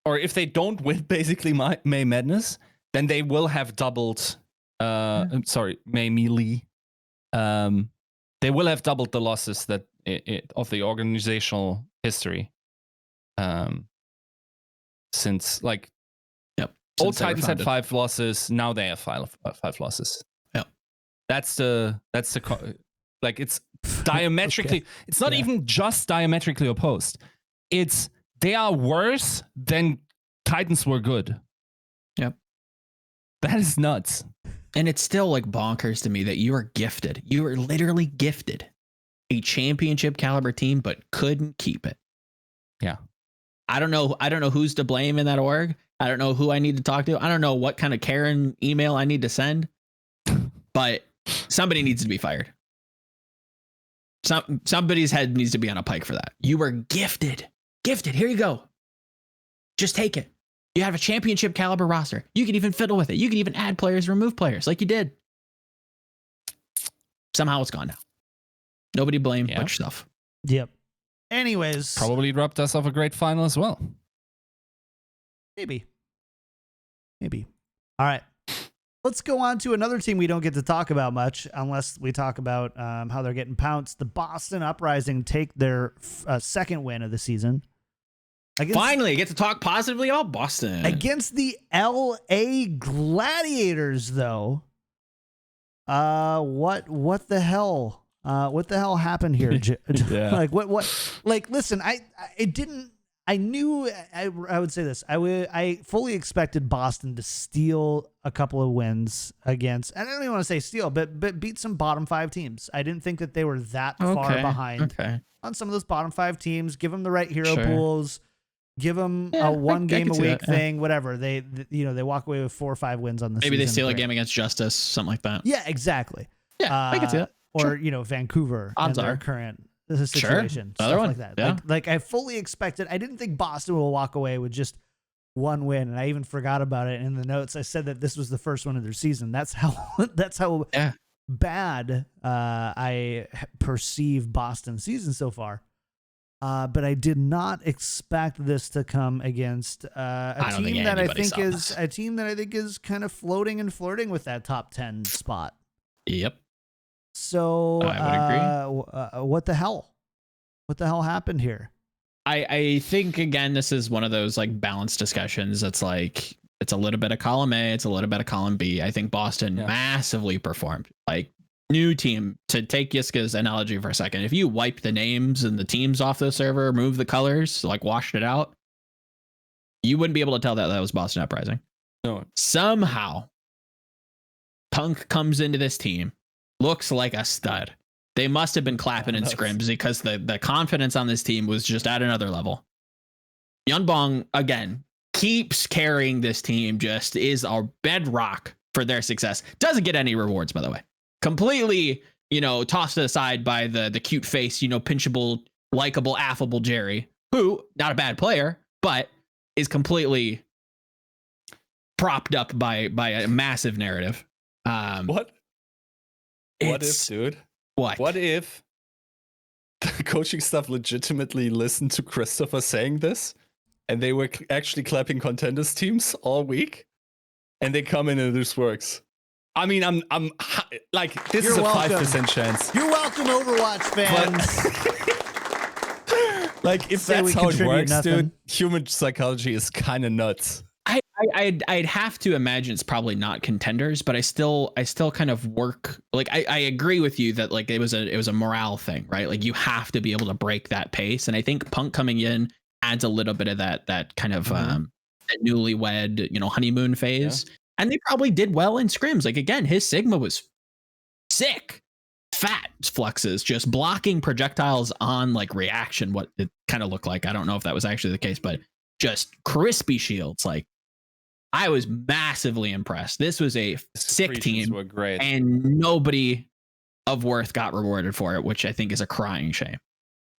if they don't win basically May Madness, then they will have doubled. May Melee. They will have doubled the losses that of the organizational history. Since like, old Titans had 5 losses, now they have 5 losses. Yeah, that's the like, it's diametrically. Okay. It's not even just diametrically opposed. It's they are worse than Titans were good. Yep, that is nuts. And it's still like bonkers to me that you are gifted. You are literally gifted a championship caliber team, but couldn't keep it. Yeah. I don't know who's to blame in that org. I don't know who I need to talk to. I don't know what kind of Karen email I need to send, but somebody needs to be fired. Somebody's head needs to be on a pike for that. You were gifted. Here you go. Just take it. You have a championship caliber roster. You can even fiddle with it. You can even add players, remove players like you did. Somehow it's gone now. Nobody blame but yourself. Yep. Anyways. Probably robbed us of a great final as well. Maybe. All right. Let's go on to another team we don't get to talk about much unless we talk about how they're getting pounced. The Boston Uprising take their second win of the season. Finally, I get to talk positively about Boston. Against the LA Gladiators, though. What the hell? What the hell happened here? Like what? Like, listen, I would say this. I fully expected Boston to steal a couple of wins against, and I don't even want to say steal, but beat some bottom 5 teams. I didn't think that they were that far behind on some of those bottom 5 teams. Give them the right hero pools. Give them a 1 game a week thing, whatever. They walk away with 4 or 5 wins on the season. Maybe they steal a game against Justice, something like that. Yeah, exactly. Yeah, I can see that. Or, Vancouver Odds and their are. current situation. Sure. Stuff like that. Yeah. Like I fully expected. I didn't think Boston will walk away with just 1 win, and I even forgot about it in the notes. I said that this was the first one of their season. That's how bad I perceive Boston's season so far. But I did not expect this to come against a team that I think is kind of floating and flirting with that top 10 spot. Yep. So I would agree. What the hell? What the hell happened here? I think again this is one of those like balanced discussions. It's like it's a little bit of column A, it's a little bit of column B. I think Boston massively performed. Like, new team, to take Yiska's analogy for a second, if you wipe the names and the teams off the server, remove the colors, like washed it out, you wouldn't be able to tell that was Boston Uprising. No. Somehow Punk comes into this team, looks like a stud. They must have been clapping in scrims because the confidence on this team was just at another level. Yunbong, again, keeps carrying this team, just is a bedrock for their success. Doesn't get any rewards, by the way. Completely, tossed aside by the cute face, pinchable, likable, affable Jerry, who, not a bad player, but is completely propped up by a massive narrative. What if, dude? What if the coaching staff legitimately listened to Christopher saying this, and they were actually clapping contenders teams all week, and they come in and this works? I mean, I'm like, this is a 5% chance. You're welcome, Overwatch fans. But, like, if that's how it works, dude, human psychology is kind of nuts. I'd have to imagine it's probably not contenders, but I still kind of work. Like, I agree with you that like it was a morale thing, right? Like, you have to be able to break that pace, and I think Punk coming in adds a little bit of that kind of that newlywed, honeymoon phase. Yeah. And they probably did well in scrims. Like, again, his Sigma was sick. Fat fluxes, just blocking projectiles on like reaction, what it kind of looked like. I don't know if that was actually the case, but just crispy shields. Like, I was massively impressed. This was a sick team. Were great. And nobody of worth got rewarded for it, which I think is a crying shame.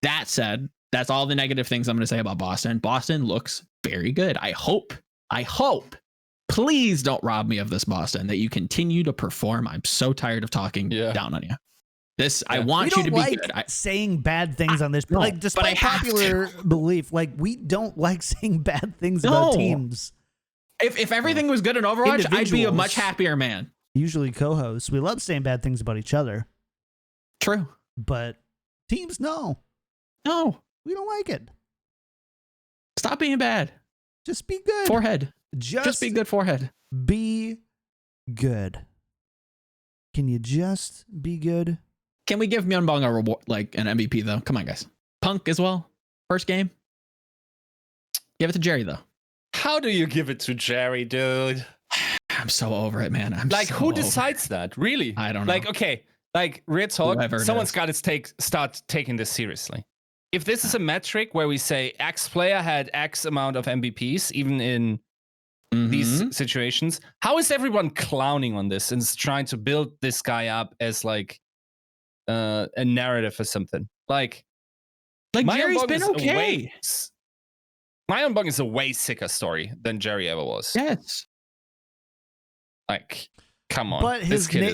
That said, that's all the negative things I'm going to say about Boston. Boston looks very good. I hope, please don't rob me of this, Boston, that you continue to perform. I'm so tired of talking down on you. I want you to be good. Saying bad things on this, like despite popular belief, like we don't like saying bad things about teams. If everything was good in Overwatch, I'd be a much happier man. Usually co-hosts, we love saying bad things about each other. True. But teams, no, we don't like it. Stop being bad. Just be good. Forehead. Just be good, forehead. Be good. Can you just be good? Can we give Myunbong a reward, like an MVP though? Come on, guys. Punk as well. First game. Give it to Jerry though. How do you give it to Jerry, dude? I'm so over it, man. Who decides that? Really? I don't know. Like, okay, like real talk. Someone's got to start taking this seriously. If this is a metric where we say X player had X amount of MVPs, even in these situations, how is everyone clowning on this and trying to build this guy up as like a narrative or something? Like Jerry's been okay. Myunbong is a way sicker story than Jerry ever was. Yes. Like, come on. But his name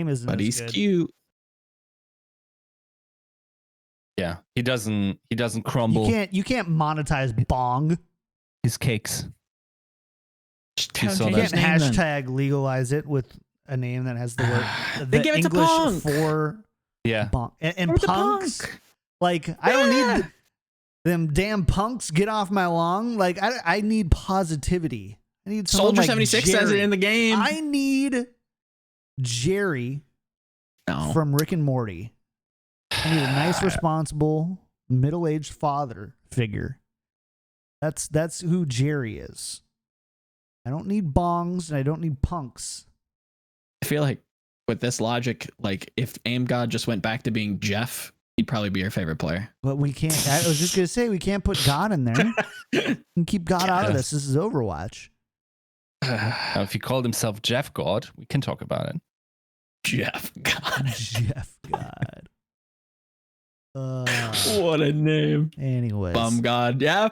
isn't. But he's good. cute. Yeah, he doesn't crumble. You can't monetize Bong. His cakes. You can't hashtag legalize it with a name that has the word they the give it English to Punk. for Bong. And punks. Punk. Like I don't need them damn punks. Get off my lawn. Like I need positivity. I need Soldier like 76 Jerry. says it in the game. I need Jerry from Rick and Morty. I need a nice, responsible, middle-aged father figure. That's who Jerry is. I don't need bongs and I don't need punks. I feel like with this logic, like if Aim God just went back to being Jeff, he'd probably be your favorite player. But we can't. I was just gonna say we can't put God in there. We can keep God out of this. This is Overwatch. Now, if he called himself Jeff God, we can talk about it. Jeff God. Jeff God. What a name. Anyways. Bum God. Yeah.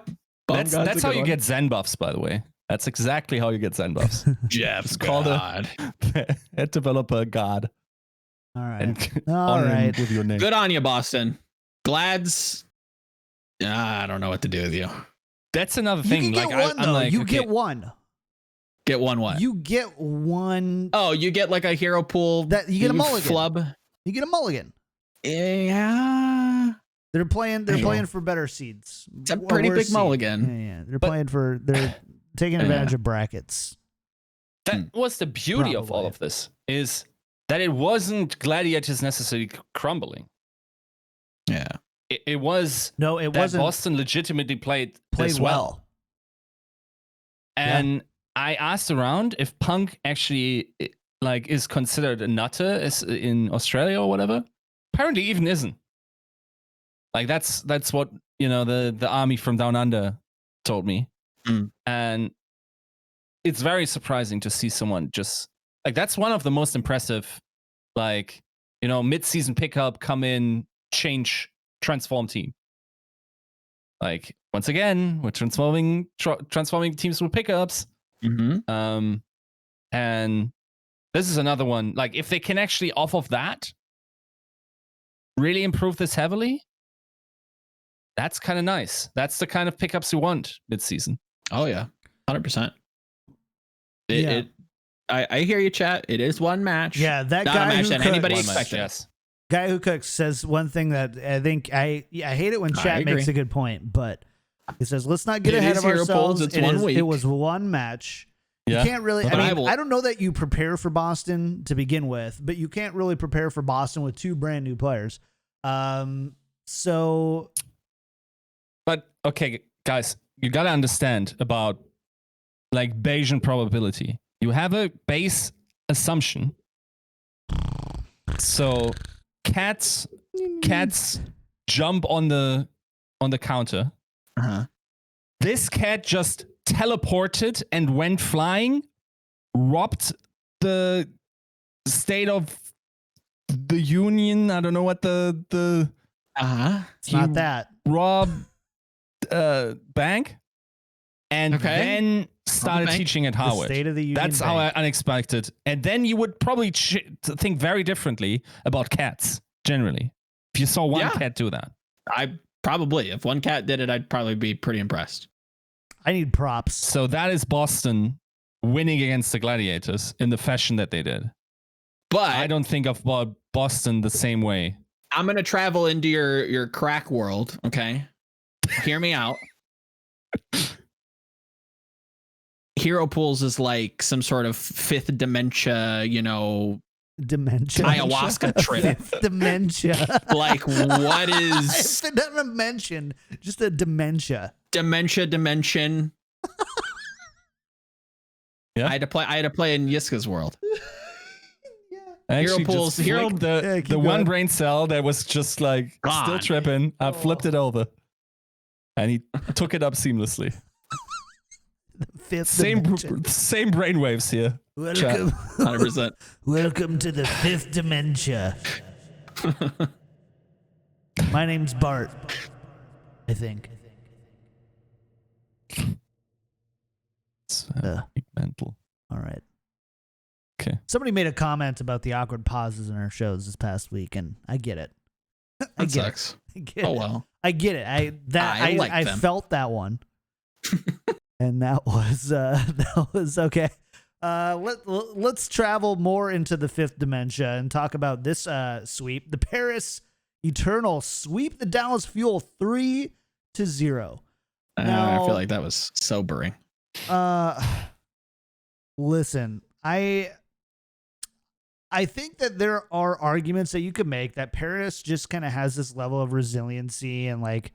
That's how you get Zen buffs, by the way. That's exactly how you get Zen buffs. Jeff's called God. A developer God. All right. And All right. with your name. Good on you, Boston. Glads. I don't know what to do with you. That's another thing. You can get one, though. You get one. Get one what? You get one. Oh, you get like a hero pool. You get a mulligan. Flub. You get a mulligan. Yeah. They're playing for better seeds. It's a pretty big mulligan. Yeah. They're taking advantage of brackets. That was the beauty of all of this, is that it wasn't Gladiators necessarily crumbling. Yeah. It was it wasn't. Boston legitimately played well. And I asked around if Punk actually like is considered a nutter in Australia or whatever. Apparently even isn't. Like that's what, the army from down under told me. And it's very surprising to see someone just like, that's one of the most impressive, like, mid-season pickup, come in, transform team. Like, once again, we're transforming teams with pickups. And this is another one. Like, if they can actually, off of that, really improve this heavily, that's kind of nice. That's the kind of pickups you want mid-season. Oh yeah, 100%. I hear you, chat. It is one match. Yeah, that not guy a match who that anybody expected. Yes. Guy who cooks says one thing that I think I hate it when chat makes a good point, but he says let's not get ahead of ourselves. It's 1 week. It was one match. Yeah. You can't really. But I don't know that you prepare for Boston to begin with, but you can't really prepare for Boston with two brand new players. So. But okay, guys, you gotta understand about like Bayesian probability. You have a base assumption. So cats jump on the counter. This cat just teleported and went flying, robbed the State of the Union. I don't know what the It's not that. rob bank and Okay. then started bank. teaching at The Harvard. State of the Union That's how Bank. unexpected. And then you would probably think very differently about cats generally. If you saw one cat do that. I probably, if one cat did it, I'd probably be pretty impressed. I need props. So that is Boston winning against the Gladiators in the fashion that they did. But I don't think of Boston the same way. I'm going to travel into your crack world. Okay. Hear me out. Hero pools is like some sort of fifth dementia, Dementia. ayahuasca trip. Dementia. Like, what is It's not a mention, just a dementia. dementia dimension? Yeah. I had to play in Yiska's world. Actually, pools, just flicked the keep one going. brain cell that was just like still Gone. tripping. I flipped it over, and he took it up seamlessly. Fifth Same dimension. same brainwaves here. Welcome, 100%. welcome to the fifth dementia. My name's Bart. I think. It's, Uh. mental. All right. Okay. Somebody made a comment about the awkward pauses in our shows this past week, and I get it. I That get sucks. it. I get Oh it. well. I get it. I like them. felt that one, and that was okay. Let's travel more into the fifth dementia and talk about this sweep. The Paris Eternal sweep the Dallas Fuel 3-0. I feel like that was sobering. Listen, I think that there are arguments that you could make that Paris just kind of has this level of resiliency and like,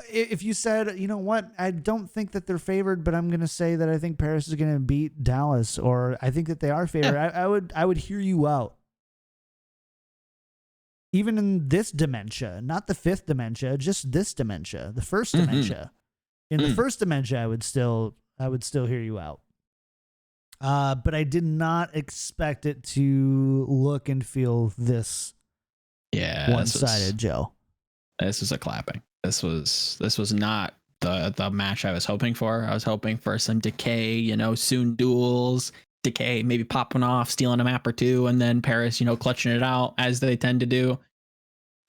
if you said, you know what, I don't think that they're favored, but I'm going to say that I think Paris is going to beat Dallas, or I think that they are favored. Yeah. I would hear you out. Even in this dementia, not the fifth dementia, just this dementia, the first dementia. In the first dementia, I would still hear you out. But I did not expect it to look and feel this one-sided, Joe. This was a clapping. This was not the match I was hoping for. I was hoping for some decay, soon duels, decay, maybe popping off, stealing a map or two, and then Paris, clutching it out as they tend to do.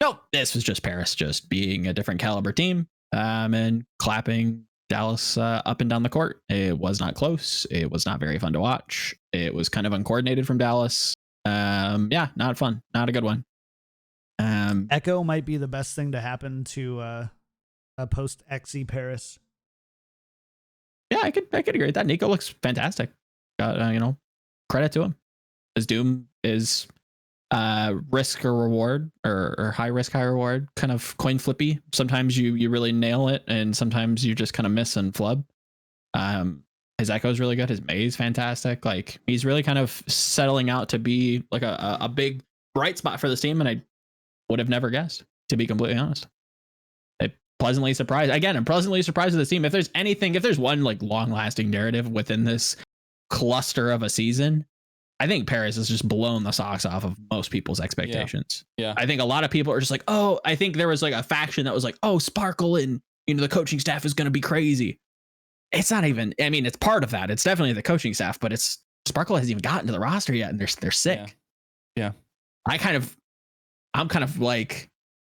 Nope, this was just Paris just being a different caliber team, and clapping Dallas up and down the court. It was not close. It was not very fun to watch. It was kind of uncoordinated from Dallas. Not fun. Not a good one. Echo might be the best thing to happen to a post XE Paris. Yeah, I could agree with that. Nico looks fantastic. Got credit to him. His Doom is risk or reward, or high risk, high reward, kind of coin flippy. Sometimes you really nail it, and sometimes you just kind of miss and flub. His Echo is really good. His May is fantastic. Like, he's really kind of settling out to be like a big bright spot for this team, and I would have never guessed, to be completely honest. I'm pleasantly surprised with this team. If there's one like long lasting narrative within this cluster of a season, I think Paris has just blown the socks off of most people's expectations. Yeah. I think a lot of people are just like, oh, I think there was like a faction that was like, oh, Sparkle and the coaching staff is going to be crazy. It's not even, I mean, it's part of that. It's definitely the coaching staff, but Sparkle hasn't even gotten to the roster yet, and they're sick. Yeah. I'm kind of like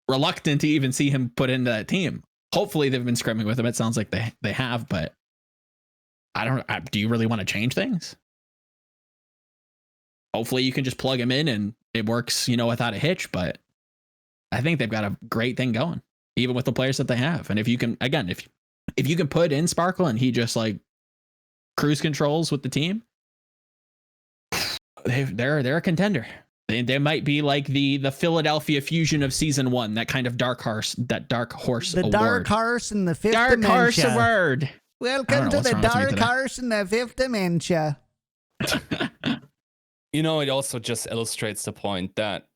reluctant to even see him put into that team. Hopefully they've been scrimming with him. It sounds like they have, but do you really want to change things? Hopefully you can just plug him in and it works, without a hitch, but I think they've got a great thing going, even with the players that they have. And if you can, again, if you can put in Sparkle and he just like cruise controls with the team, they're a contender. They might be like the Philadelphia Fusion of season 1, that kind of dark horse award. Dark horse in the fifth Dark dementia. horse award. Welcome to the dark horse in the fifth dementia. It also just illustrates the point that,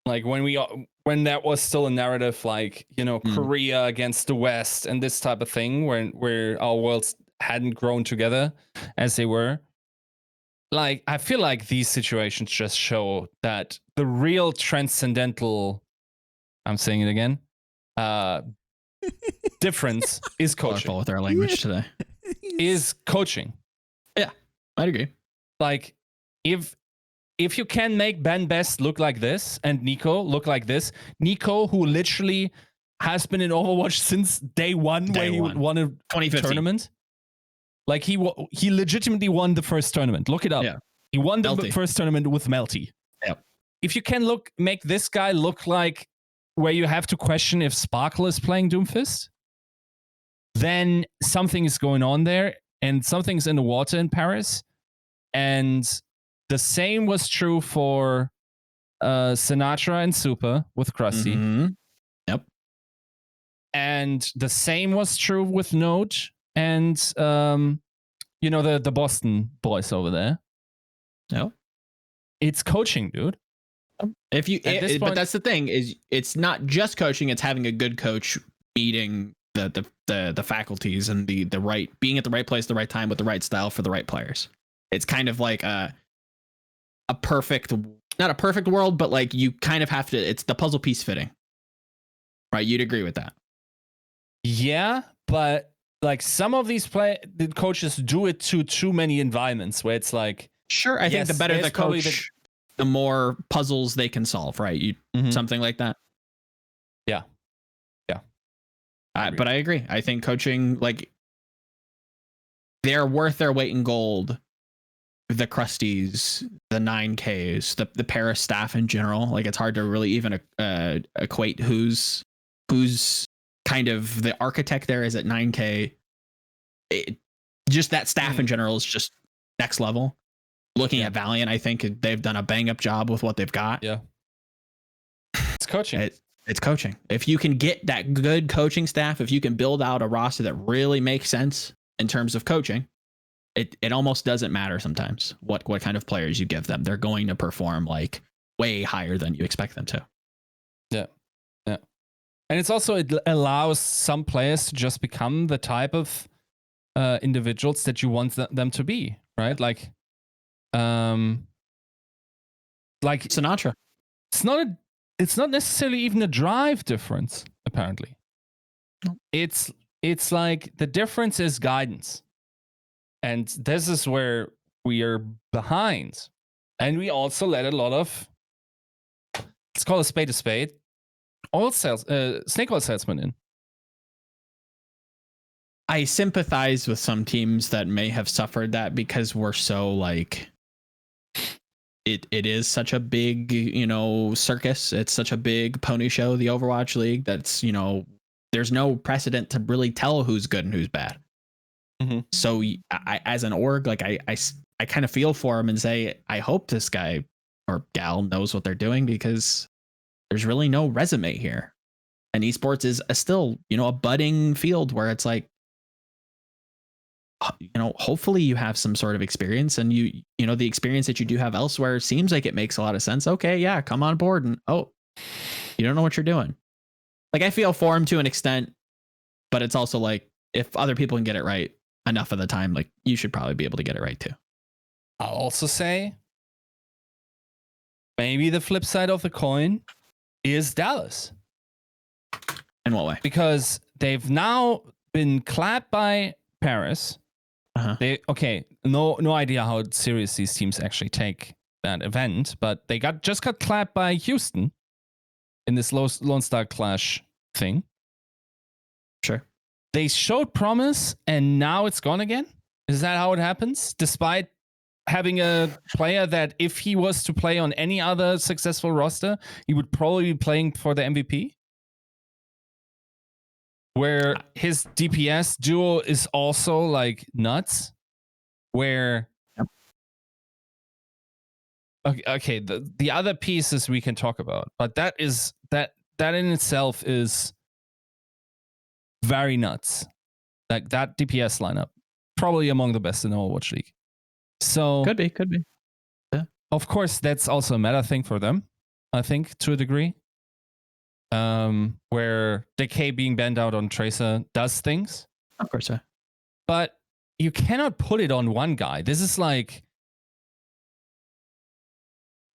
like, when that was still a narrative, like, Korea against the West and this type of thing, where our worlds hadn't grown together as they were. Like, I feel like these situations just show that the real transcendental I'm saying it again. Difference is coaching. Colorful with our language today. Is coaching. Yeah, I'd agree. Like, if you can make Ben Best look like this and Nico look like this, Nico, who literally has been in Overwatch since day one, where he won a 2015 tournament. Like, he legitimately won the first tournament. Look it up. Yeah. He won the Melty. first tournament with Melty. Yep. If you can make this guy look like where you have to question if Sparkle is playing Doomfist, then something is going on there, and something's in the water in Paris. And the same was true for Sinatra and Super with Krusty. Mm-hmm. Yep. And the same was true with Node and the Boston boys over there. No. It's coaching, dude. But that's the thing, is it's not just coaching, it's having a good coach meeting the faculties and the right, being at the right place, the right time with the right style for the right players. It's kind of like a perfect, not a perfect world, but like you kind of have to, it's the puzzle piece fitting. Right? You'd agree with that. Yeah, but like some of these the coaches do it to too many environments where it's like, sure, I think the better the coach, the more puzzles they can solve, right? Something like that. Yeah. But I agree. I think coaching, like, they're worth their weight in gold. The Krusties, the 9Ks, the Paris staff in general. Like, it's hard to really even equate who's kind of the architect there is at 9K. Just that staff in general is just next level. Looking at Valiant, I think they've done a bang up job with what they've got. Yeah. It's coaching. It's coaching. If you can get that good coaching staff, if you can build out a roster that really makes sense in terms of coaching, it almost doesn't matter sometimes what kind of players you give them. They're going to perform like way higher than you expect them to. Yeah. And it's also, it allows some players to just become the type of individuals that you want them to be, right? Like Sinatra. It's not necessarily even a drive difference, apparently. It's like the difference is guidance. And this is where we are behind. And we also let a lot of, let's call a spade, snake oil salesman in. I sympathize with some teams that may have suffered that because we're so like, it is such a big, circus. It's such a big pony show, the Overwatch League, that's, there's no precedent to really tell who's good and who's bad. Mm-hmm. So I, as an org, like I kind of feel for him and say, I hope this guy or gal knows what they're doing, because there's really no resume here. And esports is still, a budding field where it's like, hopefully you have some sort of experience, and the experience that you do have elsewhere seems like it makes a lot of sense. Okay, yeah, come on board. And you don't know what you're doing. Like, I feel for him to an extent, but it's also like, if other people can get it right enough of the time, like, you should probably be able to get it right too. I'll also say, maybe the flip side of the coin is Dallas. In what way? Because they've now been clapped by Paris. Uh-huh. No idea how serious these teams actually take that event, but they just got clapped by Houston in this Lone Star Clash thing. Sure. They showed promise, and now it's gone again. Is that how it happens? Despite having a player that, if he was to play on any other successful roster, he would probably be playing for the MVP. Where his DPS duo is also like nuts. Where okay, the other pieces we can talk about, but that in itself is very nuts. Like, that DPS lineup, probably among the best in the Overwatch League. So could be. Yeah. Of course, that's also a meta thing for them, I think, to a degree. Where Decay being banned out on Tracer does things. Of course, yeah. But you cannot put it on one guy. This is like,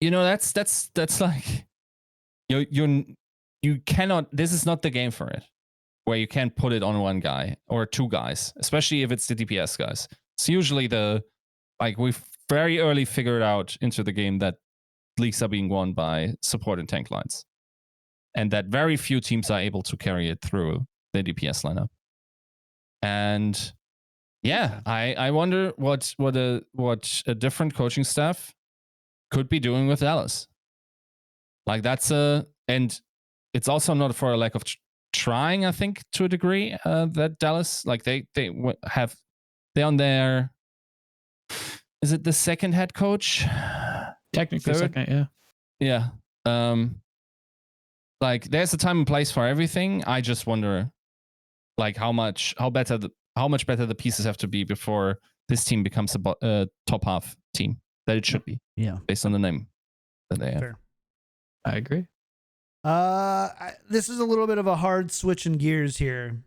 that's like, you cannot. This is not the game for it, where you can't put it on one guy or two guys, especially if it's the DPS guys. It's usually we've very early figured out into the game that leagues are being won by support and tank lines, and that very few teams are able to carry it through the DPS lineup. And yeah, I wonder what a different coaching staff could be doing with Dallas. Like and it's also not for a lack of trying, I think, to a degree, that Dallas, like they're on their, is it the second head coach? Technically second, yeah. Yeah. Like there's a time and place for everything. I just wonder, like how much better the pieces have to be before this team becomes a top half team that it should be. Yeah. Based on the name that they have. Fair. I agree. This is a little bit of a hard switch in gears here.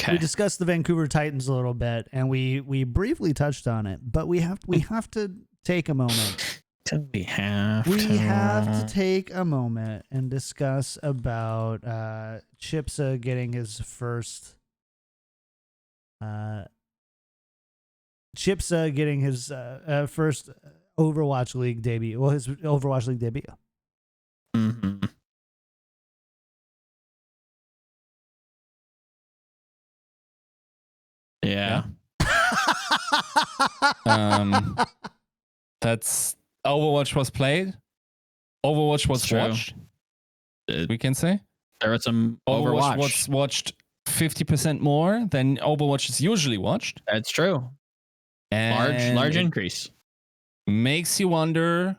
Okay. We discussed the Vancouver Titans a little bit, and we briefly touched on it, but we have to take a moment. We have to take a moment and discuss about ChipSa getting his first first Overwatch League debut. Well, his Overwatch League debut. Mm-hmm. Yeah. That's Overwatch was played. Overwatch was watched. We can say there was some Overwatch was watched 50% more than Overwatch is usually watched. That's true. And large increase. Makes you wonder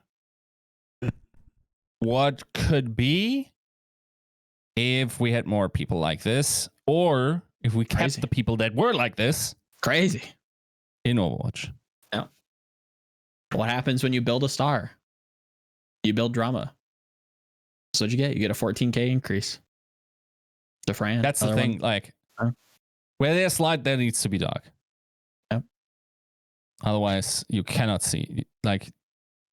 what could be if we had more people like this, or if we kept the people that were like this crazy in Overwatch. Yeah. What happens when you build a star? You build drama. So what'd you get? You get a 14K increase. The Fran. That's the thing. Like, where there's light, there needs to be dark. Yeah. Otherwise, you cannot see. Like,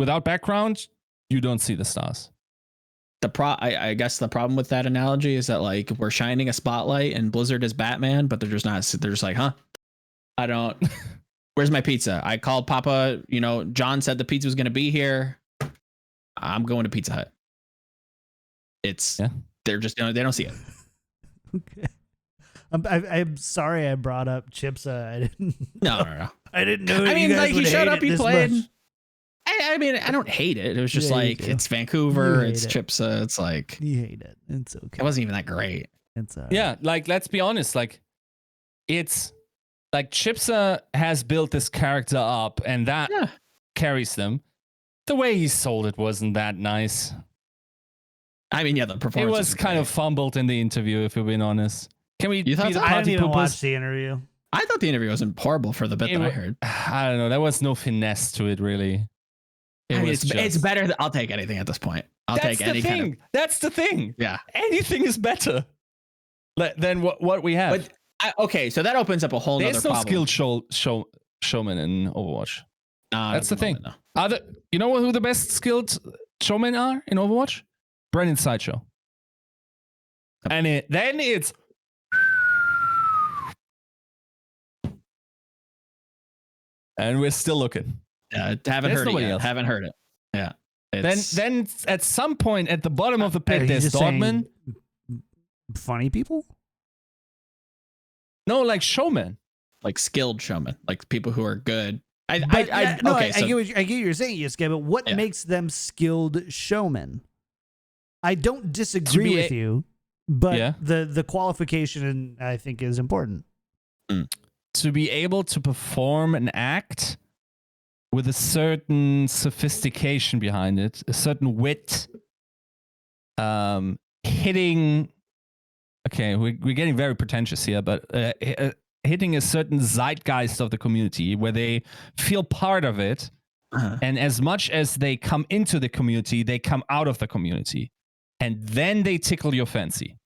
without background, you don't see the stars. I guess the problem with that analogy is that like we're shining a spotlight and Blizzard is Batman, but they're just like, huh? I don't. Where's my pizza? I called Papa. John said the pizza was going to be here. I'm going to Pizza Hut. They're just they don't see it. Okay. I'm sorry I brought up ChipSa. I didn't. No. I didn't know. I mean, like he showed up, he played. Much. I mean, I don't hate it. It was just like it's Vancouver, it's ChipSa. It's like you hate it. It's okay. It wasn't even that great. It's all right. Yeah, like let's be honest. Like it's like ChipSa has built this character up, and that carries them. The way he sold it wasn't that nice. I mean, the performance. It was kind of fumbled in the interview, if we're being honest. Can we? You thought I didn't even watch the interview. I thought the interview wasn't horrible for the bit that I heard. I don't know. There was no finesse to it, really. It's better. I'll take anything at this point. I'll take any kind of. That's the thing. Yeah. Anything is better than what we have. But okay, so that opens up a whole other problem. There's no skilled showman in Overwatch. That's the thing. You know who the best skilled showmen are in Overwatch? Brennan Sideshow. And then it's. And we're still looking. Haven't heard it yet. Haven't heard it. Yeah. Then at some point at the bottom of the pit, there's Dogman. Funny people? No, like showmen. Like skilled showmen. Like people who are good. I get what you're saying, Yiska, but what makes them skilled showmen? I don't disagree with you, but the qualification I think is important. To be able to perform an act with a certain sophistication behind it, a certain wit, hitting. Okay, we're getting very pretentious here, but hitting a certain zeitgeist of the community where they feel part of it, and as much as they come into the community, they come out of the community, and then they tickle your fancy.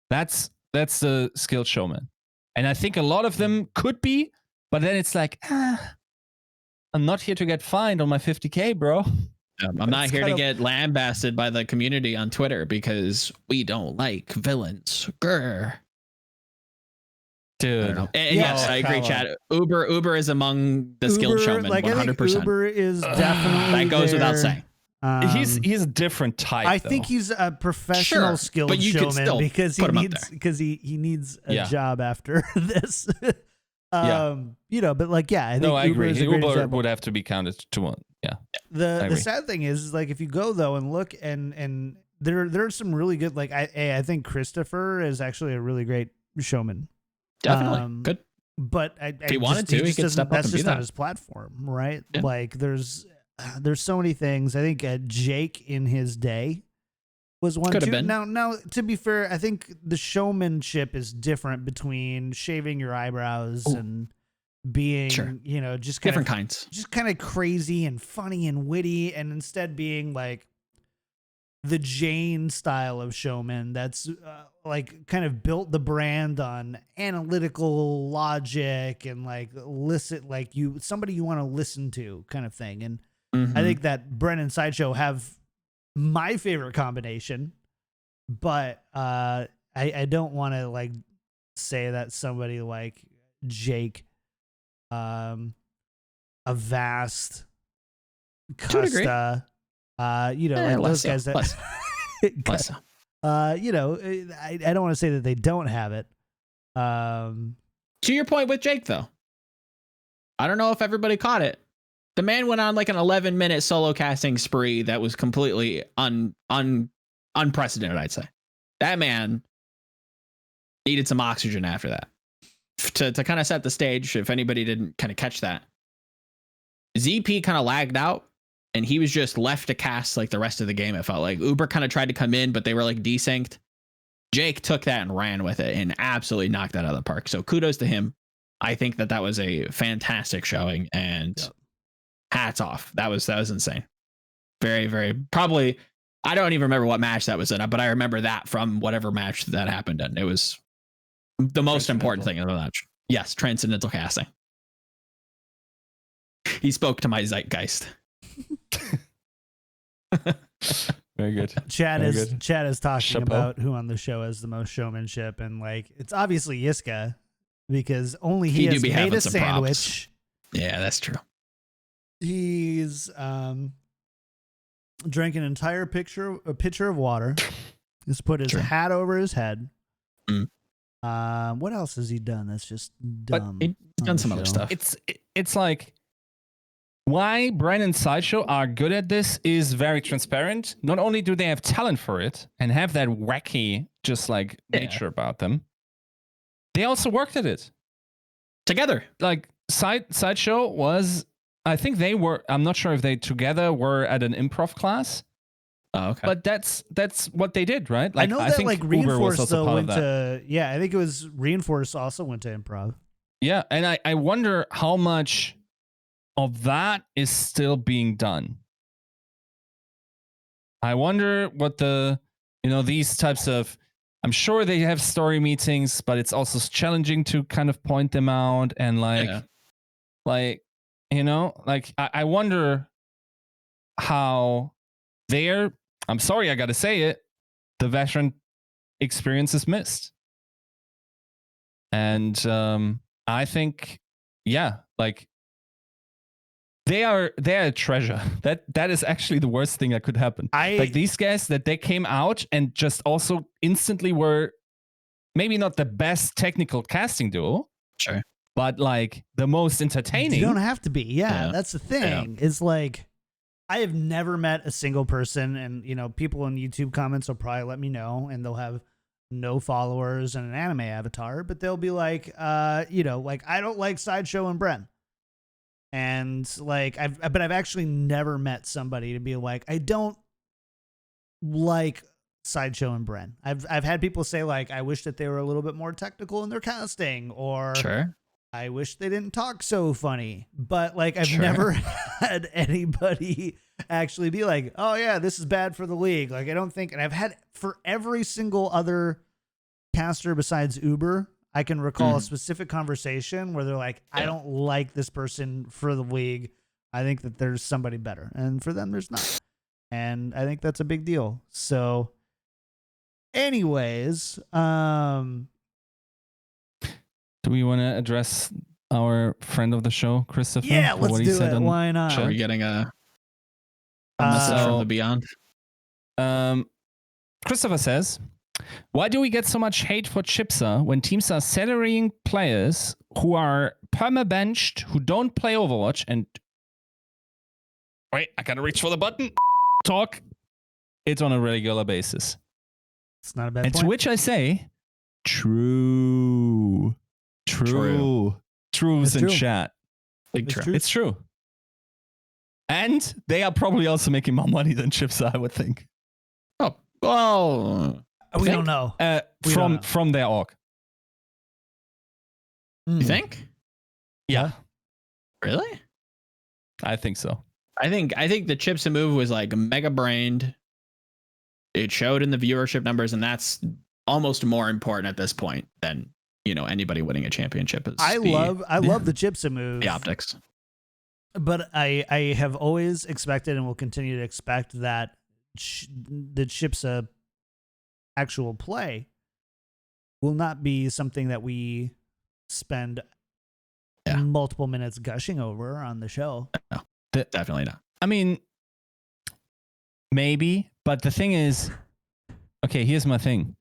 That's the skilled showman, and I think a lot of them could be, but then it's like, I'm not here to get fined on my 50K, bro. I'm not here to get lambasted by the community on Twitter because we don't like villains. Grr. Dude. And yes, I agree, Chad. Uber is among the skilled showmen, like, 100%. I think Uber is definitely that goes without saying. He's a different type. I think he's a professional skilled but you could showman still because he put him up needs there. he needs a job after this. You know, but like, I think I Uber agree. is a great Uber example. would have to be counted to one. Yeah. The sad thing is like, if you go though and look and there are some really good, like I think Christopher is actually a really great showman. Definitely good. But if he wanted to, he could step up and that's be just that. not his platform, right? Yeah. Like there's so many things. I think Jake in his day was one Could have too. been. Now, to be fair, I think the showmanship is different between shaving your eyebrows and being, you know, just kind different kinds, just kind of crazy and funny and witty, and instead being like the Jane style of showman that's like kind of built the brand on analytical logic and like somebody you want to listen to kind of thing. And I think that Brent and Sideshow have my favorite combination, but I don't want to like say that somebody like Jake, a vast Costa, you know, like those guys that, less. You know, I don't want to say that they don't have it. To your point with Jake, though, I don't know if everybody caught it. The man went on like an 11-minute solo casting spree that was completely unprecedented, I'd say. That man needed some oxygen after that. To kind of set the stage, if anybody didn't kind of catch that, ZP kind of lagged out, and he was just left to cast like the rest of the game. It felt like Uber kind of tried to come in, but they were like desynced. Jake took that and ran with it and absolutely knocked that out of the park. So kudos to him. I think that was a fantastic showing, and hats off. That was insane. Very, very probably. I don't even remember what match that was in, but I remember that from whatever match that happened in. It was the most important thing in the match. Yes, transcendental casting. He spoke to my zeitgeist. Very good. Chad Very is good. talking Chapeau. about who on the show has the most showmanship, and like it's obviously Yiska because only he do has be made having a some sandwich. Yeah, that's true. He's drank an entire pitcher of water. He's put his hat over his head. What else has he done that's just dumb? But he's done some other stuff. It's like why Brian and Sideshow are good at this is very transparent. Not only do they have talent for it and have that wacky just like nature about them, they also worked at it together. Like Sideshow was, I think they were, I'm not sure if they together were at an improv class. Oh, okay. But that's what they did, right? I Like, know that think like Uber was Reinforce also though part went of that. to I think it was Reinforce also went to improv. Yeah, and I wonder how much of that is still being done. I wonder what these types of, I'm sure they have story meetings, but it's also challenging to kind of point them out and I wonder how I'm sorry, I got to say it, the veteran experience is missed. And I think, they are a treasure. That is actually the worst thing that could happen. Like these guys that they came out and just also instantly were maybe not the best technical casting duo. Sure. But like the most entertaining. You don't have to be. Yeah. That's the thing. Yeah. It's like I have never met a single person, and people in YouTube comments will probably let me know, and they'll have no followers and an anime avatar, but they'll be like, like I don't like Sideshow and Bren. And like I've actually never met somebody to be like, I don't like Sideshow and Bren. I've had people say like, I wish that they were a little bit more technical in their casting, or I wish they didn't talk so funny. But like I've never had anybody actually be like, oh yeah, this is bad for the league. Like I don't think, and I've had for every single other caster besides Uber, I can recall a specific conversation where they're like, I don't like this person for the league. I think that there's somebody better. And for them, there's not. And I think that's a big deal. So anyways, Do we want to address our friend of the show, Christopher? yeah, for let's what he do said it. on Why not? Are we getting a message from the beyond? Christopher says, why do we get so much hate for ChipSa when teams are salarying players who are perma-benched, who don't play Overwatch, and wait, I gotta reach for the button. Talk. It's on a regular basis. It's not a bad And point. to which I say, true. True's in true. chat. Big It's true. true. It's true. And they are probably also making more money than ChipSa, I would think. Oh, well, We don't know. We don't know. From their org. you think? Yeah, Really? I think so. I think the ChipSa move was like mega brained. It showed in the viewership numbers, and that's almost more important at this point than anybody winning a championship. I love the ChipSa move. the optics. But I have always expected and will continue to expect that the ChipSa actual play will not be something that we spend multiple minutes gushing over on the show. No, definitely not. I mean, maybe, but the thing is, okay, here's my thing.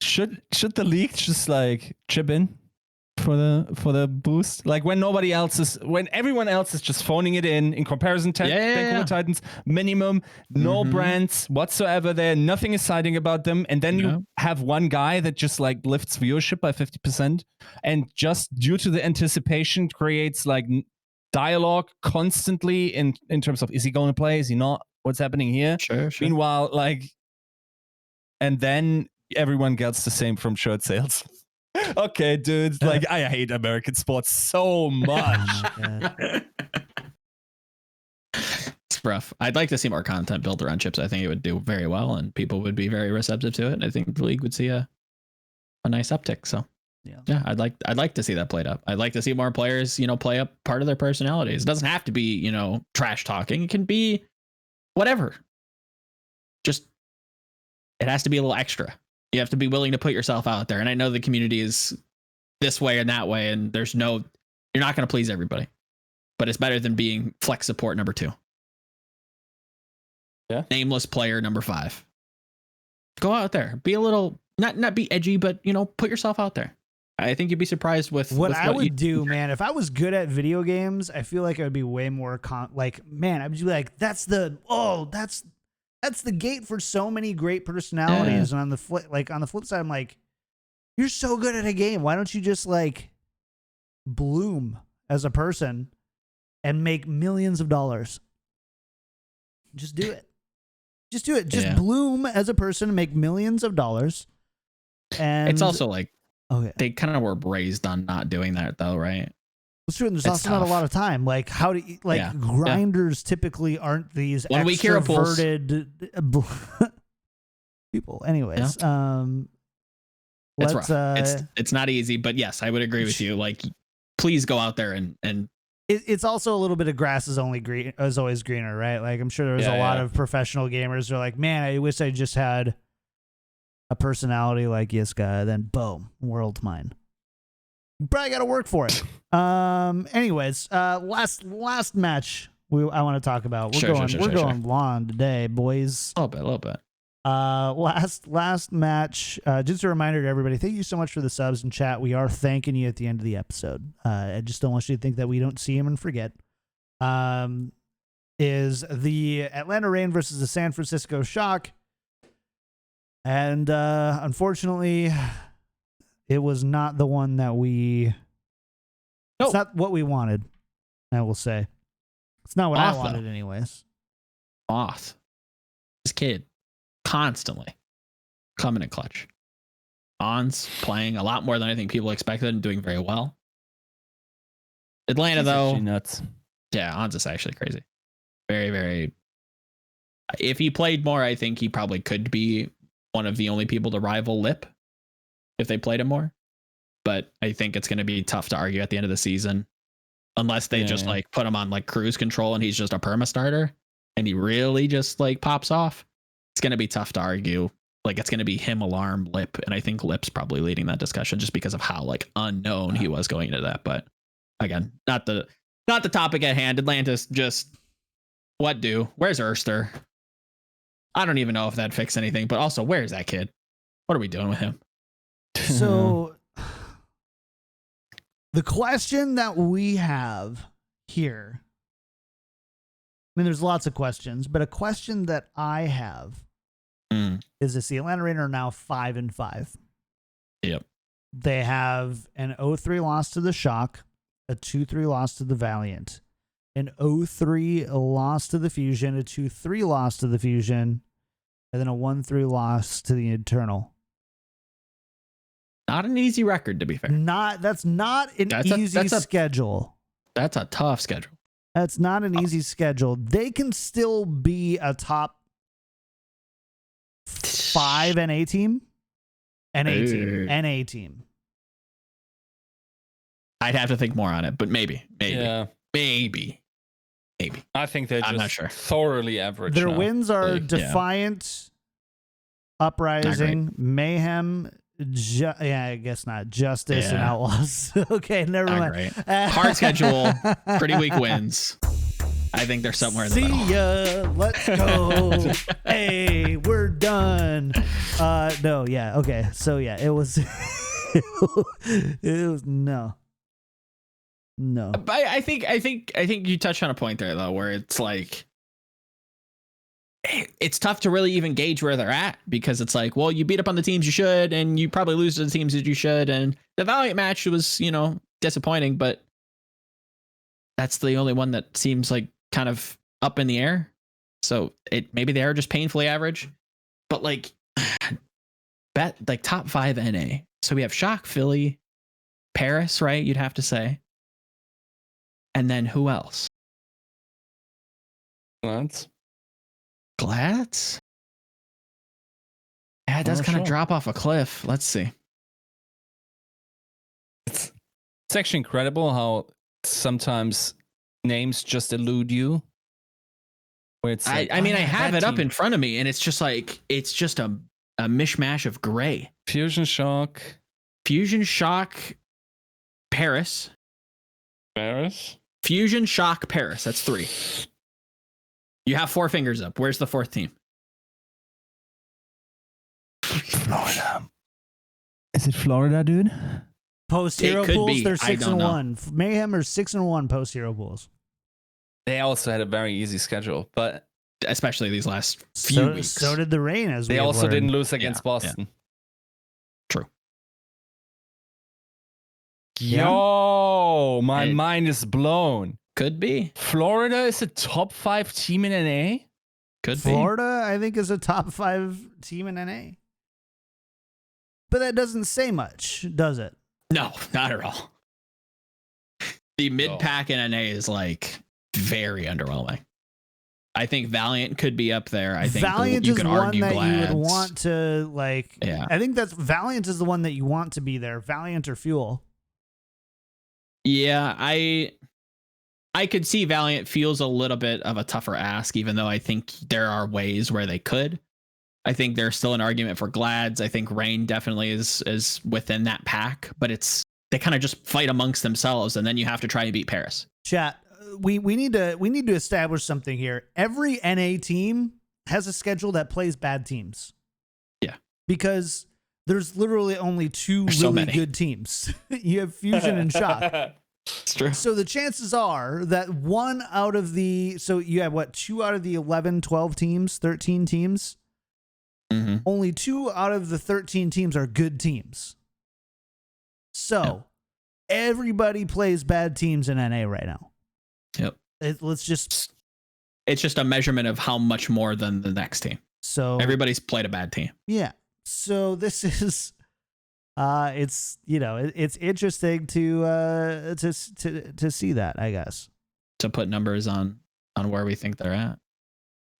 Should the league just like chip in for the boost? Like when everyone else is just phoning it in comparison to Vancouver Titans, minimum, no brands whatsoever there, nothing exciting about them, and then you have one guy that just like lifts viewership by 50%, and just due to the anticipation creates like dialogue constantly in terms of, is he going to play, is he not, what's happening here? Sure. Meanwhile, and then everyone gets the same from shirt sales. Okay, dude. Like, I hate American sports so much. It's rough. I'd like to see more content built around chips. I think it would do very well, and people would be very receptive to it. And I think the league would see a nice uptick. So, yeah, I'd like to see that played up. I'd like to see more players, play up part of their personalities. It doesn't have to be, trash talking. It can be whatever. Just it has to be a little extra. You have to be willing to put yourself out there. And I know the community is this way and that way, and you're not going to please everybody, but it's better than being flex support number 2. Yeah. Nameless player number 5. Go out there, be a little, not be edgy, but put yourself out there. I think you'd be surprised with what I would do, man. If I was good at video games, I feel like I would be way more man, I would be like, that's the gate for so many great personalities. Yeah. And on the flip side, I'm like, you're so good at a game. Why don't you just bloom as a person and make millions of dollars? Just do it. Just bloom as a person and make millions of dollars. And it's also like, okay, they kind of were raised on not doing that though, right? It's true. And there's also not a lot of time. Like, how do you, grinders typically aren't these extroverted people. Anyways, it's rough. It's not easy, but yes, I would agree with you. Like, please go out there and it's also a little bit of grass is always greener, right? Like, I'm sure there's a lot of professional gamers who are like, man, I wish I just had a personality like Yiska. Then boom, world's mine. You probably got to work for it. Anyways, last match I want to talk about. We're going long today, boys. A little bit. Last match. Just a reminder to everybody. Thank you so much for the subs and chat. We are thanking you at the end of the episode. I just don't want you to think that we don't see them and forget. Is the Atlanta Reign versus the San Francisco Shock, and unfortunately, it was not the one that we. Nope. It's not what we wanted. I will say, it's not what I wanted, anyways. Off. This kid constantly coming in clutch. On's playing a lot more than I think people expected and doing very well. Atlanta, though, nuts. Yeah, On's is actually crazy. Very, very. If he played more, I think he probably could be one of the only people to rival Lip if they played him more. But I think it's going to be tough to argue at the end of the season unless they put him on cruise control and he's just a perma starter. and he really just like pops off, it's going to be tough to argue. Like it's going to be him, Alarm, Lip, and I think Lip's probably leading that discussion just because of how like unknown he was going into that. But again, not the topic at hand. Atlantis, just what do? Where's Erster? I don't even know if that fixed anything. But also, where's that kid? What are we doing with him? So the question that we have here, I mean, there's lots of questions, but a question that I have is this: the Atlanta Rain are now 5-5. Yep. They have an 0-3 loss to the Shock, a 2-3 loss to the Valiant, an 0-3 loss to the Fusion, a 2-3 loss to the Fusion, and then a 1-3 loss to the Eternal. Not an easy record, to be fair. That's not an easy schedule. That's a tough schedule. That's not an easy schedule. They can still be a top 5 NA team. NA team. I'd have to think more on it, but maybe. Yeah. Maybe. I think they're I'm just not sure. thoroughly average. Their now. wins are Defiant, Uprising, Mayhem, I guess not. Justice and Outlaws. Okay, never mind. Great. Hard schedule, pretty weak wins. I think they're somewhere in the middle. See ya. Let's go. Hey, we're done. No, yeah. Okay. So yeah, it was it was no. But I think you touched on a point there though, where it's like it's tough to really even gauge where they're at because it's like, well, you beat up on the teams you should, and you probably lose to the teams that you should, and the Valiant match was, disappointing, but that's the only one that seems like kind of up in the air. So maybe they are just painfully average, but like top 5 NA. So we have Shock, Philly, Paris, right? You'd have to say. And then who else? Glads? Yeah, it does kind of drop off a cliff. Let's see. It's actually incredible how sometimes names just elude you. Where it's like, I have it up in front of me, and it's just like a mishmash of gray. Fusion Shock, Paris. Fusion Shock, Paris. That's 3. You have 4 fingers up. Where's the 4th team? Florida. Is it Florida, dude? Post hero pools, be. they're 6-1. Mayhem are 6-1 post hero pools. They also had a very easy schedule, but especially these last few weeks. So did the Rain, as they also didn't lose against Boston. Yeah. True. Yo, my mind is blown. Could be. Florida is a top 5 team in NA. Florida, I think, is a top 5 team in NA. But that doesn't say much, does it? No, not at all. The mid-pack in NA is like very underwhelming. I think Valiant could be up there. I think Valiant you is could one argue that Glads. you would want to like. Yeah. I think that's Valiant is the one that you want to be there. Valiant or Fuel. Yeah, I could see Valiant feels a little bit of a tougher ask, even though I think there are ways where they could. I think there's still an argument for Glads. I think Rain definitely is within that pack, but they kind of just fight amongst themselves, and then you have to try and beat Paris. Chat, we need to establish something here. Every NA team has a schedule that plays bad teams. Yeah, because there's literally only 2 really good teams. You have Fusion and Shock. It's true. So the chances are that you have 2 out of the 11, 12 teams, 13 teams. Mm-hmm. Only 2 out of the 13 teams are good teams. So everybody plays bad teams in NA right now. Yep. It's just a measurement of how much more than the next team. So everybody's played a bad team. Yeah. So this is it's interesting to see that, I guess. To put numbers on where we think they're at.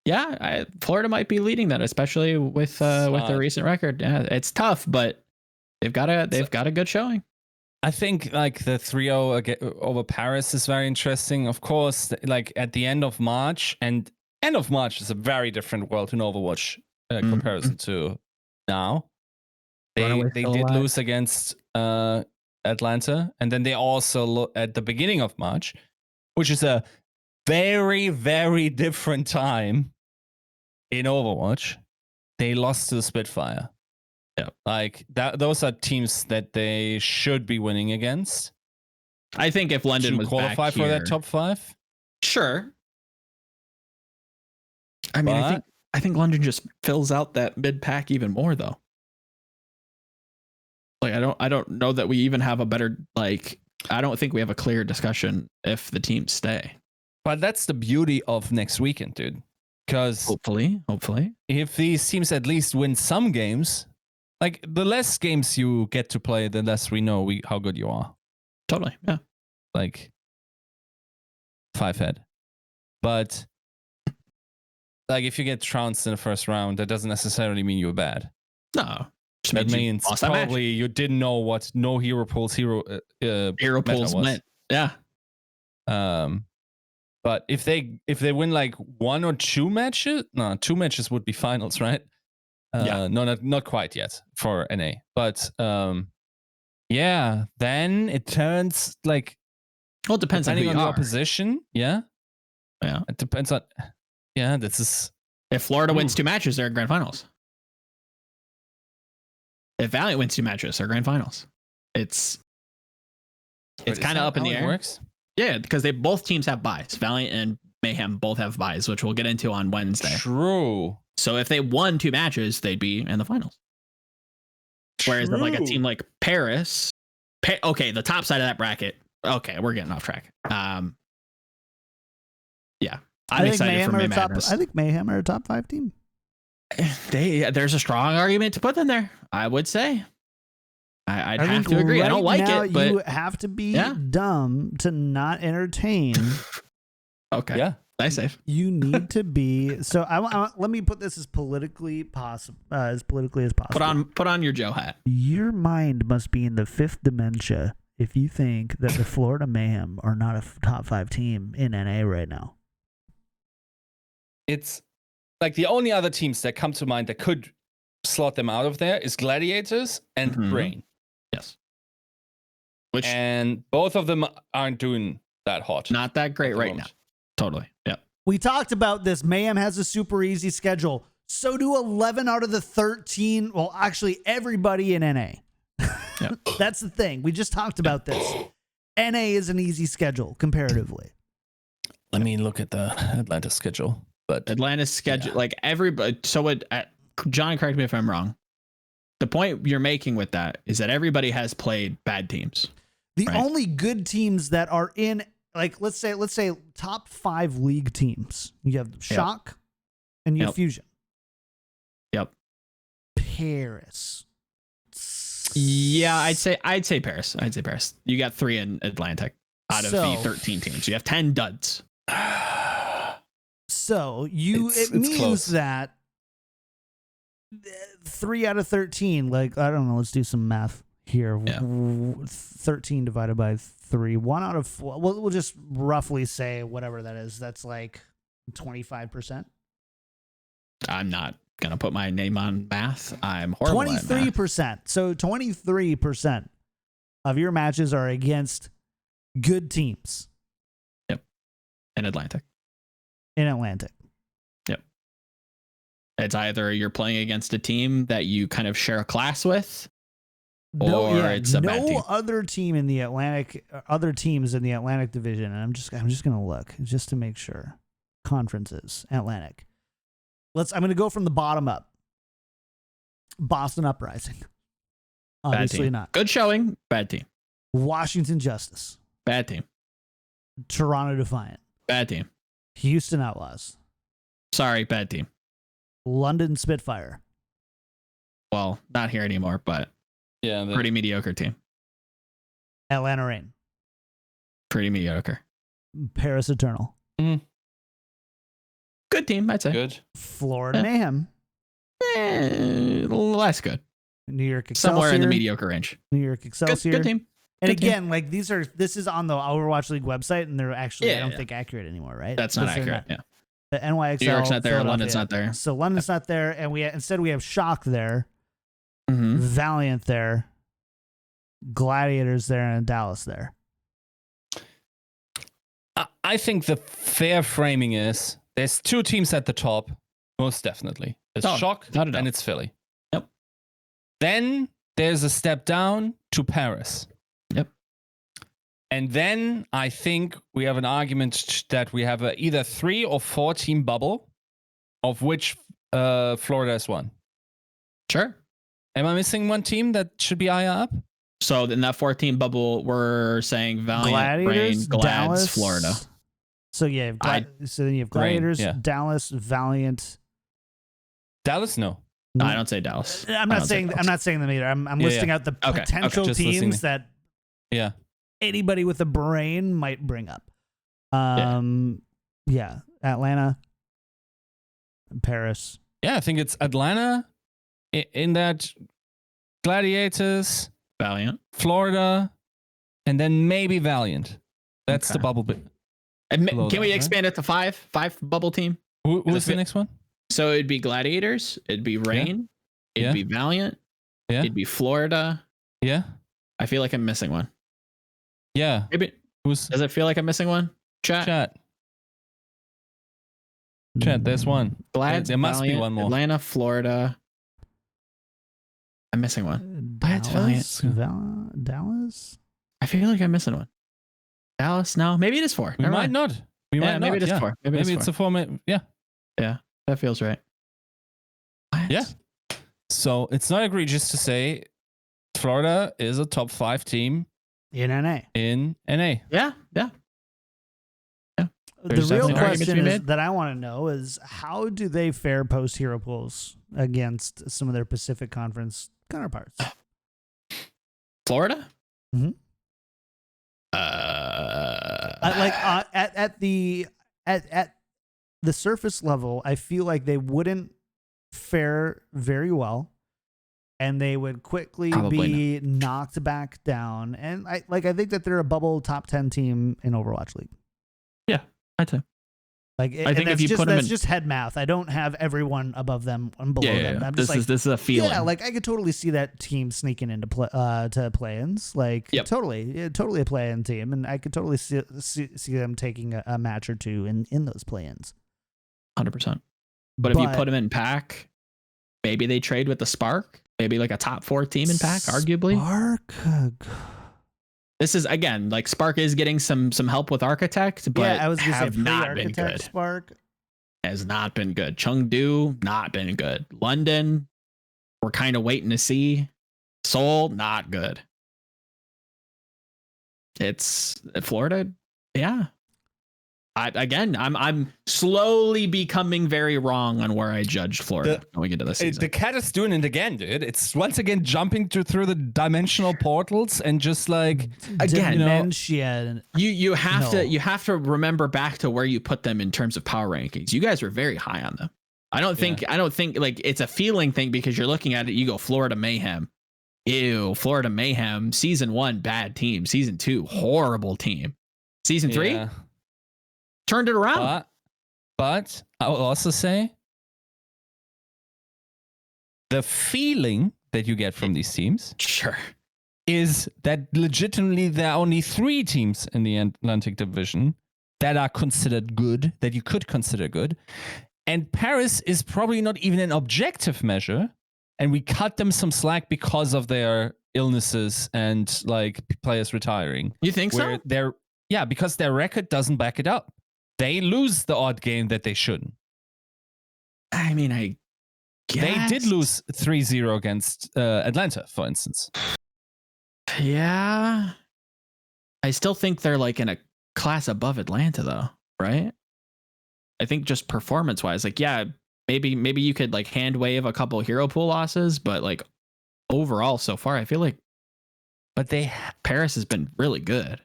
Yeah, Florida might be leading that, especially with their recent record. Yeah, it's tough, but they've got a good showing. I think like the 3-0 over Paris is very interesting. Of course, like at the end of March, and end of March is a very different world in Overwatch comparison to now. They did lose against Atlanta, and then they also at the beginning of March, which is a very, very different time in Overwatch. They lost to the Spitfire. Yeah, like that. Those are teams that they should be winning against. I think if London was qualify back for here, that top 5, sure. I mean, I think London just fills out that mid pack even more, though. Like, I don't know that we even have a better, like, I don't think we have a clear discussion if the teams stay. But that's the beauty of next weekend, dude. Because hopefully, if these teams at least win some games, like the less games you get to play, the less we know how good you are. Totally, yeah. Like 5 head. But like if you get trounced in the first round, that doesn't necessarily mean you're bad. No. That means probably you didn't know what no hero pools hero pools meant. Yeah. But if they win like 1 or 2 matches, 2 matches would be finals, right? Yeah. No, not quite yet for NA. But yeah, then it turns like. Well, it depends on your opposition. Yeah. Yeah. It depends on. Yeah, this is. If Florida wins 2 matches, they're in grand finals. If Valiant wins 2 matches, they're grand finals. It's kind of up in the air. Works? Yeah, because both teams have buys. Valiant and Mayhem both have buys, which we'll get into on Wednesday. True. So if they won 2 matches, they'd be in the finals. Whereas if like a team like Paris, okay, the top side of that bracket. Okay, we're getting off track. Yeah, I'm excited for May Madness. I think Mayhem are a top 5 team. There's a strong argument to put them there. I would say. I'd have to agree. I don't like it, but you have to be dumb to not entertain. Okay. Yeah. Nice save. You need to be. So let me put this as politically possible, as politically as possible. Put on your Joe hat. Your mind must be in the 5th dementia if you think that the Florida Mayhem are not a top 5 team in NA right now. It's like the only other teams that come to mind that could slot them out of there is Gladiators and Brain. Yes. And both of them aren't doing that hot. Not that great right now. Totally. Yeah. We talked about this. Mayhem has a super easy schedule. So do 11 out of the 13. Well, actually, everybody in NA. Yep. That's the thing. We just talked about this. NA is an easy schedule comparatively. Let me look at the Atlanta schedule. But Atlanta's schedule, like everybody. So John, correct me if I'm wrong. The point you're making with that is that everybody has played bad teams. The only good teams that are in, like, let's say top 5 league teams. You have Shock and you have Fusion. Yep. Paris. Yeah, I'd say Paris. You got 3 in Atlantic out of the 13 teams. You have 10 duds. So it means close. that 3 out of 13, like, I don't know, let's do some math here. Yeah. 13 divided by 3. 1 out of 4. We'll just roughly say whatever that is. That's like 25%. I'm not gonna put my name on math. I'm horrible. 23%. So 23% of your matches are against good teams. Yep. In Atlantic. Yep. It's either you're playing against a team that you kind of share a class with, or it's a bad team. No other team in the Atlantic, other teams in the Atlantic division. And I'm just gonna look just to make sure. Conferences, Atlantic. I'm gonna go from the bottom up. Boston Uprising. Obviously not. Good showing. Bad team. Washington Justice. Bad team. Toronto Defiant. Bad team. Houston Outlaws. Sorry, bad team. London Spitfire. Well, not here anymore, but pretty mediocre team. Atlanta Reign. Pretty mediocre. Paris Eternal. Mm-hmm. Good team, I'd say. Good. Florida Mayhem. Less good. New York Excelsior. Somewhere in the mediocre range. New York Excelsior. Good team. And Good again, team. like this is on the Overwatch League website, and they're actually I don't think accurate anymore, right? That's not accurate. Yeah. The NYXL. New York's not there. Philadelphia. London's not there. So London's not there, and instead we have Shock there, Mm-hmm. Valiant there, Gladiators there, and Dallas there. I think the fair framing is there's two teams at the top, most definitely. It's Shock and it's Philly. Yep. Then there's a step down to Paris. Yep. And then I think we have an argument that we have a either 3 or 4 team bubble, of which Florida is one. Sure. Am I missing one team that should be higher up? So in that 14 bubble, we're saying Valiant, Gladiators, Rain, Glads, Dallas, Florida. So yeah, so then you have Gladiators, Rain, yeah. Dallas, Valiant. Dallas, no. No, I don't say Dallas. I'm not saying them either. I'm listing out the potential Just listening. teams that Yeah. anybody with a brain might bring up. Yeah, Atlanta, Paris. Yeah, I think it's Atlanta in that Gladiators, Valiant, Florida, and then maybe Valiant. That's the bubble bit. And can we expand it to 5? 5 bubble team? Who's the next one? So it'd be Gladiators, it'd be Rain, it'd be Valiant, it'd be Florida. Yeah. I feel like I'm missing one. Yeah. Maybe. Does it feel like I'm missing one? Chat. There's one. Glads, there must Valiant, be one more. Atlanta, Florida. I'm missing one. Dallas. I feel like I'm missing one. Dallas? No, maybe it is 4. We might not. Maybe it is 4. Maybe it's a 4. Yeah. Yeah, that feels right. What? Yeah. So it's not egregious to say Florida is a top 5 team in NA. Yeah. The real question that I want to know is how do they fare post hero pools against some of their Pacific Conference counterparts? Florida? Mm-hmm. At the surface level, I feel like they wouldn't fare very well, and they would quickly be knocked back down. And I think that they're a bubble top 10 team in Overwatch League. Yeah, I'd say. I think if you put them in, just head math. I don't have everyone above them and below them. I'm just this is a feeling. Yeah, I could totally see that team sneaking into play-ins. Totally a play-in team, and I could totally see them taking a match or two in those play-ins. 100%. But if you put them in pack, maybe they trade with the Spark. Maybe like a top 4 team in pack, arguably. Spark. This is again Spark is getting some help with Architect, but I was gonna have say not been good. Spark has not been good. Chengdu not been good. London, we're kind of waiting to see. Seoul not good. It's Florida, yeah. I'm slowly becoming very wrong on where I judged Florida going into this season. The cat is doing it again, dude. It's once again jumping through the dimensional portals and just Dementia. You have to remember back to where you put them in terms of power rankings. You guys were very high on them. I don't think it's a feeling thing because you're looking at it. You go Florida Mayhem. Ew, Florida Mayhem. Season 1, bad team. Season 2, horrible team. Season 3. Turned it around. But I will also say the feeling that you get from these teams is that legitimately there are only 3 teams in the Atlantic Division that are considered good, that you could consider good. And Paris is probably not even an objective measure. And we cut them some slack because of their illnesses and players retiring. You think so? Because their record doesn't back it up. They lose the odd game that they shouldn't. I mean, I guess. They did lose 3-0 against Atlanta, for instance. Yeah. I still think they're in a class above Atlanta, though, right? I think just performance-wise, maybe you could hand wave a couple hero pool losses, but overall so far, I feel like Paris has been really good.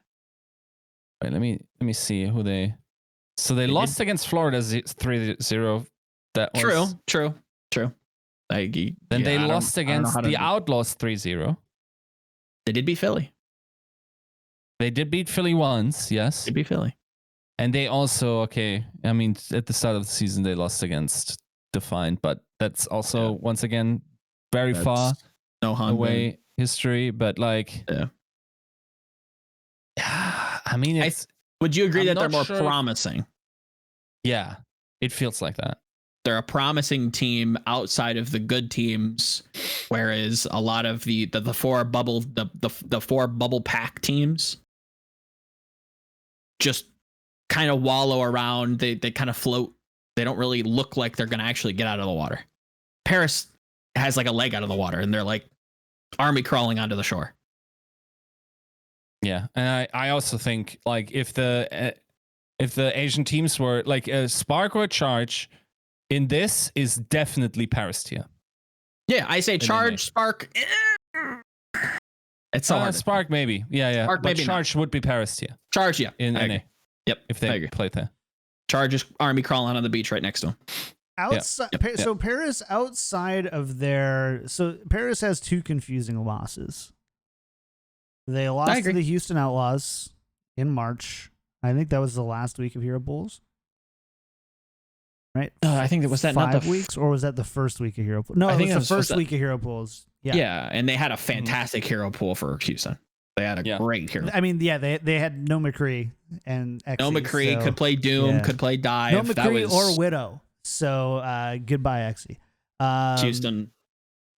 Wait, let me see who they. So they lost against Florida 3-0. That was true. Then they lost against the Outlaws 3-0. They did beat Philly. They did beat Philly once, yes. They beat Philly. And they also, I mean, at the start of the season, they lost against Defiant, but that's also, once again, very far away history. But like, I mean, would you agree that they're more promising? Yeah, it feels like that. They're a promising team outside of the good teams, whereas a lot of the four bubble pack teams just kind of wallow around. They kind of float. They don't really look like they're going to actually get out of the water. Paris has like a leg out of the water, and they're like army crawling onto the shore. Yeah, and I also think like if the Asian teams were like a Spark or a Charge, in this is definitely Paris tier. Yeah, I say Charge, Spark. It's so hard. Spark maybe. Yeah. Spark, but maybe Charge would be Paris tier. Charge, yeah. In NA. Yep. If they played there. Charge is army crawling on the beach right next to him. Outside, so Paris outside of Paris has 2 confusing losses. They lost to the Houston Outlaws in March. I think that was the last week of Hero Pools. Right? I think that was that 5 not the weeks, or was that the first week of Hero Pools? No, I think it was the first week of Hero Pools. Yeah, and they had a fantastic Hero Pool for Houston. They had a great hero. I mean, they had no McCree and Xe, no McCree could play Doom, could play Dive. No McCree or Widow. So goodbye, Xe. Houston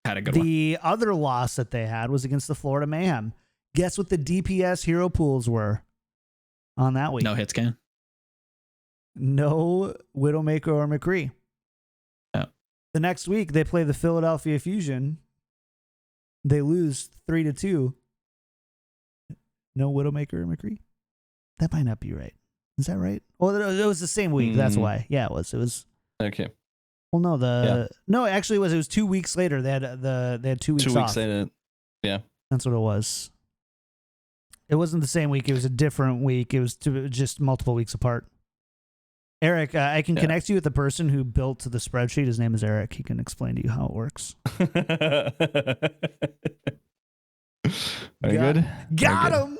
had a good one. The other loss that they had was against the Florida Mayhem. Guess what the DPS Hero Pools were on that week? No hit scan. No Widowmaker or McCree. Yeah. The next week they play the Philadelphia Fusion. They lose 3-2. No Widowmaker or McCree. That might not be right. Is that right? Well, it was the same week. That's why. Yeah, it was. It was. Okay. Well, no, no, actually, it was 2 weeks later. They had 2 weeks off. 2 weeks later. Yeah. That's what it was. It wasn't the same week. It was a different week. It was just multiple weeks apart. Eric, I can connect you with the person who built the spreadsheet. His name is Eric. He can explain to you how it works. Very good. Got him.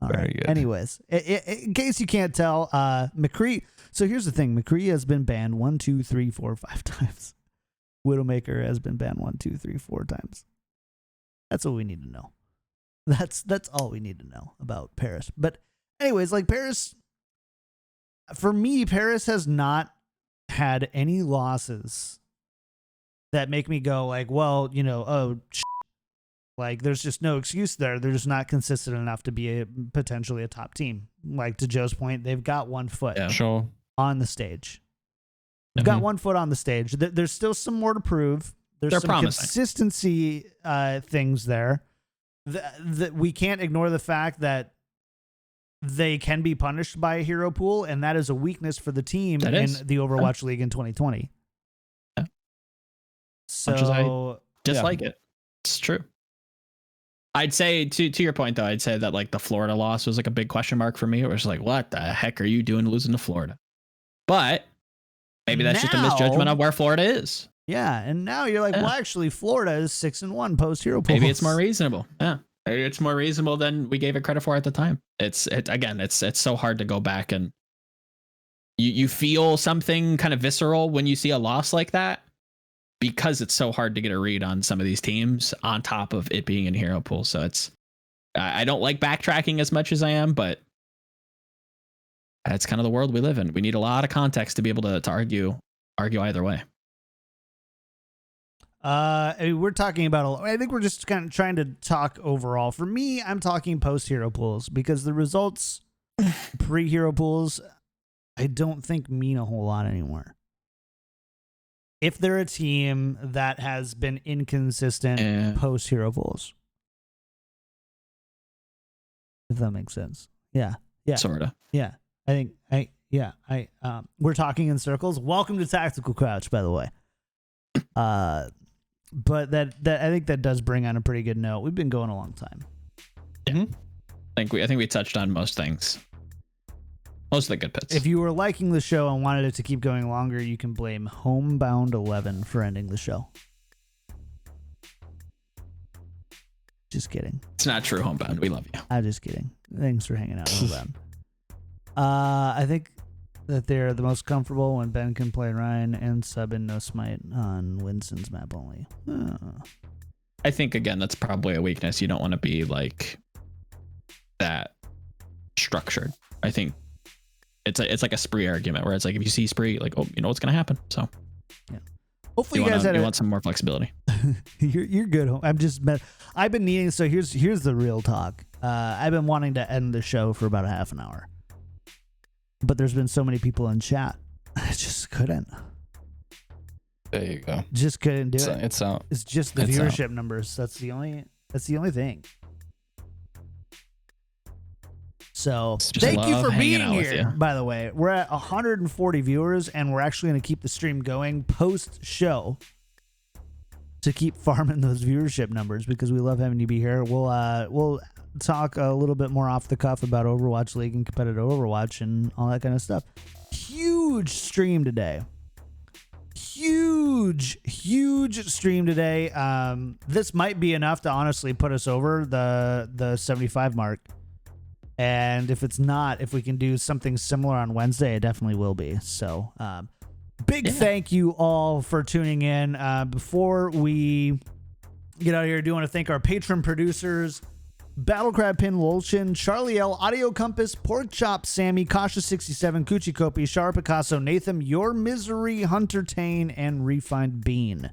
All Very right. good. Anyways, in case you can't tell, McCree. So here's the thing: McCree has been banned 1, 2, 3, 4, 5 times. Widowmaker has been banned 1, 2, 3, 4 times. That's what we need to know. That's all we need to know about Paris. But anyways, like Paris, for me, Paris has not had any losses that make me go like, well, like there's just no excuse there. They're just not consistent enough to be potentially a top team. Like to Joe's point, they've got 1 foot on the stage. They've got 1 foot on the stage. There's still some more to prove. There's some consistency things there. That we can't ignore the fact that they can be punished by a hero pool, and that is a weakness for the team in the Overwatch League in 2020. Yeah. So much as I dislike it, it's true. I'd say to your point though, I'd say that like the Florida loss was like a big question mark for me. It was like, what the heck are you doing losing to Florida? But maybe that's just a misjudgment of where Florida is. Yeah, and now you're like, well, actually, Florida is 6-1 post hero pools. Maybe it's more reasonable. Yeah, maybe it's more reasonable than we gave it credit for at the time. It's so hard to go back and you feel something kind of visceral when you see a loss like that because it's so hard to get a read on some of these teams on top of it being in hero pool. So it's I don't like backtracking as much as I am, but that's kind of the world we live in. We need a lot of context to be able to argue either way. We're talking about, I think we're just kind of trying to talk overall. For me, I'm talking post hero pools because the results pre hero pools, I don't think mean a whole lot anymore. If they're a team that has been inconsistent post hero pools, if that makes sense. Yeah. Sort of. Yeah. We're talking in circles. Welcome to Tactical Crouch, by the way. But that I think that does bring on a pretty good note. We've been going a long time. Yeah. I think we touched on most things. Most of the good bits. If you were liking the show and wanted it to keep going longer, you can blame Homebound 11 for ending the show. Just kidding. It's not true, Homebound. We love you. I'm just kidding. Thanks for hanging out. Hold on. I think that they're the most comfortable when Ben can play Ryan and sub in No Smite on Winston's map only. I think again that's probably a weakness. You don't want to be like that structured. I think it's like a spree argument where it's like if you see spree, like, oh, you know what's gonna happen. So yeah. Hopefully you guys want some more flexibility. You're good. I've been needing. So here's the real talk. I've been wanting to end the show for about a half an hour, but there's been so many people in chat, I just couldn't. There you go. Just couldn't do it. It's out. It's just the viewership numbers. That's the only thing. So thank you for being here. By the way, we're at 140 viewers, and we're actually going to keep the stream going post show to keep farming those viewership numbers because we love having you be here. We'll talk a little bit more off the cuff about Overwatch League and competitive Overwatch and all that kind of stuff. Huge stream today. Huge stream today. This might be enough to honestly put us over the 75 mark. And if it's not, if we can do something similar on Wednesday, it definitely will be. So, big thank you all for tuning in. Before we get out of here, I do want to thank our patron producers, Battlecrab Pin Lolchin, Charlie L, Audio Compass, Pork Chop, Sammy, Kasha67, Coochie Kopi, Shar Picasso, Nathan, Your Misery, Hunter Tane, and Refined Bean.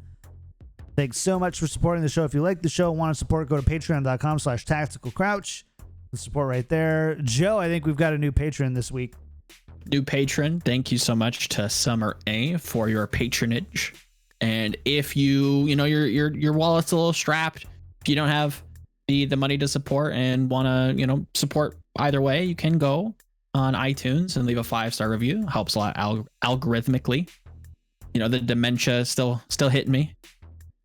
Thanks so much for supporting the show. If you like the show and want to support, go to patreon.com/tacticalcrouch. The support right there. Joe, I think we've got a new patron this week. New patron. Thank you so much to Summer A for your patronage. And if your wallet's a little strapped, if you don't have the money to support and want to, support either way, you can go on iTunes and leave a 5-star review. Helps a lot algorithmically. The dementia still hitting me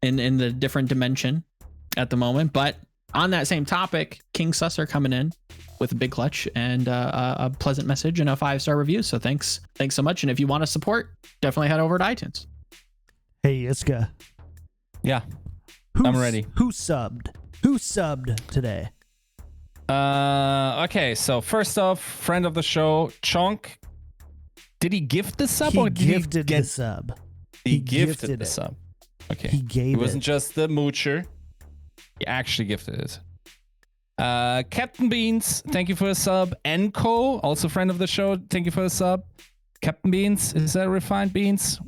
in the different dimension at the moment, but on that same topic, King Susser coming in with a big clutch and a pleasant message and a 5-star review. So thanks so much. And if you want to support, definitely head over to iTunes. Hey, Yiska. Yeah, I'm ready. Who subbed today? Okay, so first off, friend of the show, Chonk. Did he gift the sub He or did gifted the sub? He gifted the sub. Okay. He wasn't just the moocher. He actually gifted it. Captain Beans, thank you for the sub. Enco, also friend of the show, thank you for the sub. Captain Beans, is that Refined Beans?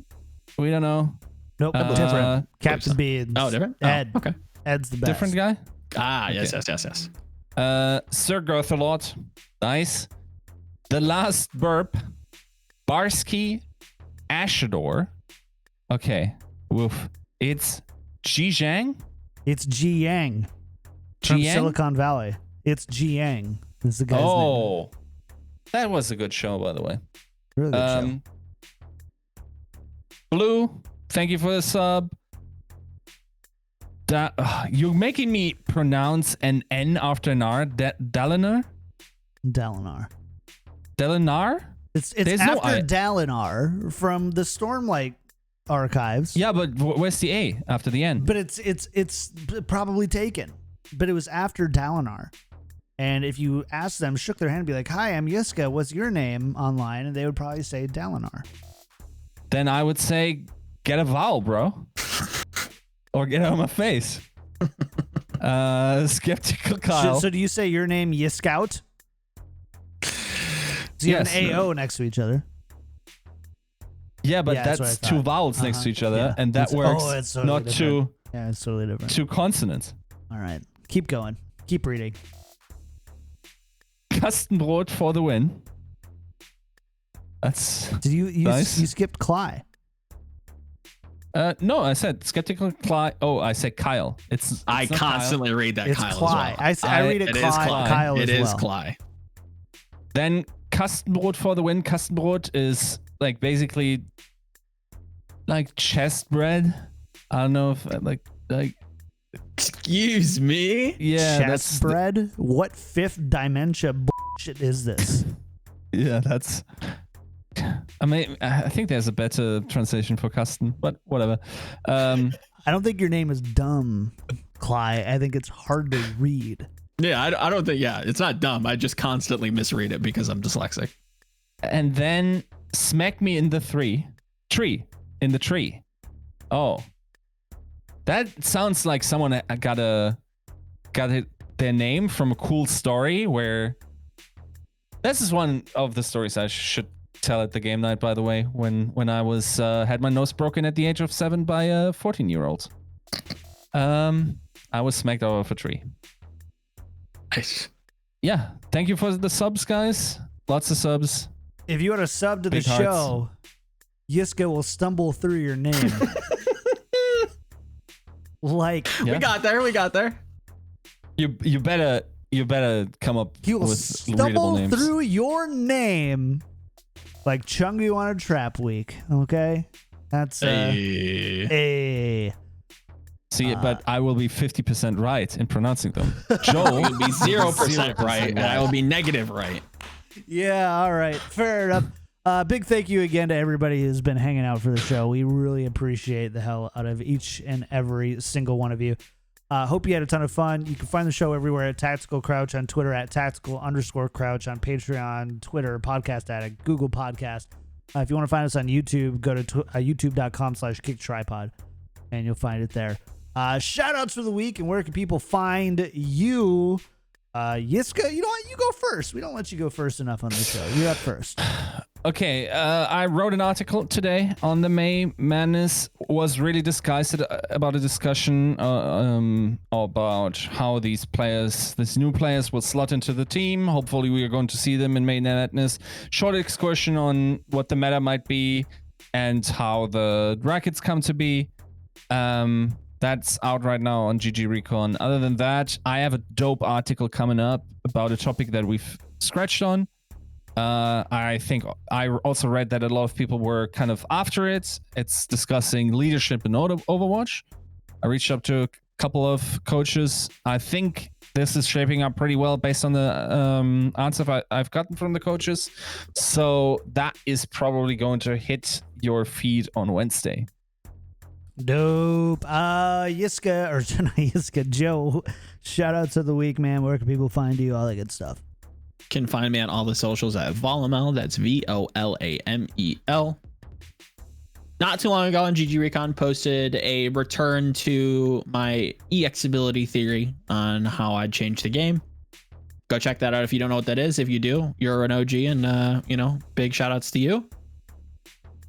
We don't know. Nope, different. Captain Beans. Oh, different? Ed. Oh, okay. Ed's the best. Different guy? Okay. Yes. Sir Gothalot, nice. The Last Burp, Barsky, Ashador. Okay, woof. It's Zhang. It's Ji Yang from Silicon Valley. It's Ji Yang. That's the guy's name. Oh, that was a good show, by the way. Really good show. Blue, thank you for the sub. You're making me pronounce an N after an R. Dalinar? Dalinar. Dalinar? It's after Dalinar from the Stormlight archives. Yeah, but where's the A after the N? But it's probably taken. But it was after Dalinar. And if you ask them, shook their hand and be like, "Hi, I'm Yiska. What's your name online?" And they would probably say Dalinar. Then I would say, get a vowel, bro. Or get out of my face. Skeptical Kyle. So do you say your name Yiskout? So you have an AO next to each other. Yeah, but that's two vowels next to each other, and that works totally not different. Yeah, it's totally different. Two consonants. All right. Keep going. Keep reading. Kastenbrot for the win. That's Did you nice. You skipped Cly? No, I said skeptical Cly. Oh, I said Kyle. I constantly Kyle. read that It's Kyle Cly. as well. I read it Cly. Kyle it as well. is Cly. Then Kastenbrot for the win. Kastenbrot is like basically like chest bread. I don't know if like Excuse me? yeah, chest bread. What fifth dementia bullshit is this? Yeah, that's. I mean, I think there's a better translation for Kasten, but whatever. I don't think your name is dumb, Cly. I think it's hard to read. Yeah, I don't think. Yeah, it's not dumb. I just constantly misread it because I'm dyslexic. And then smack me in the tree. In the tree. Oh. That sounds like someone got their name from a cool story where... This is one of the stories I should tell at the game night, by the way, when I was had my nose broken at the age of 7 by a 14-year-old. I was smacked out of a tree. Nice. Yeah. Thank you for the subs, guys. Lots of subs. If you want to sub to the show, Yiska will stumble through your name. Like we got there. You better come up he will with readable stumble names. through your name like Chengdu on a trap week. Okay, that's Hey. See, but I will be 50% right in pronouncing them. Joe will be 0% right, and I will be negative right. Yeah, all right, fair enough. Big thank you again to everybody who's been hanging out for the show. We really appreciate the hell out of each and every single one of you. Hope you had a ton of fun. You can find the show everywhere at Tactical Crouch on Twitter, at Tactical_Crouch on Patreon, Twitter, Podcast Addict, Google Podcast. If you want to find us on YouTube, go to youtube.com/KickedTripod, and you'll find it there. Shout outs for the week, and where can people find you? Yiska, you know what? You go first. We don't let you go first enough on the show. You're up first. Okay, I wrote an article today on the May Madness. Was really disguised about a discussion about how these new players will slot into the team. Hopefully we are going to see them in May Madness. Short excursion on what the meta might be and how the brackets come to be. That's out right now on GG Recon. Other than that, I have a dope article coming up about a topic that we've scratched on. I think I also read that a lot of people were kind of after it. It's discussing leadership in Overwatch. I reached up to a couple of coaches. I think this is shaping up pretty well based on the answer I've gotten from the coaches. So that is probably going to hit your feed on Wednesday. Dope. Yiska, or not Yiska, Joe, shout out to the week, man. Where can people find you? All that good stuff. Can find me on all the socials at Volamel. That's VOLAMEL. Not too long ago on GG Recon posted a return to my EX ability theory on how I'd change the game. Go check that out if you don't know what that is. If you do, you're an OG, and big shout outs to you.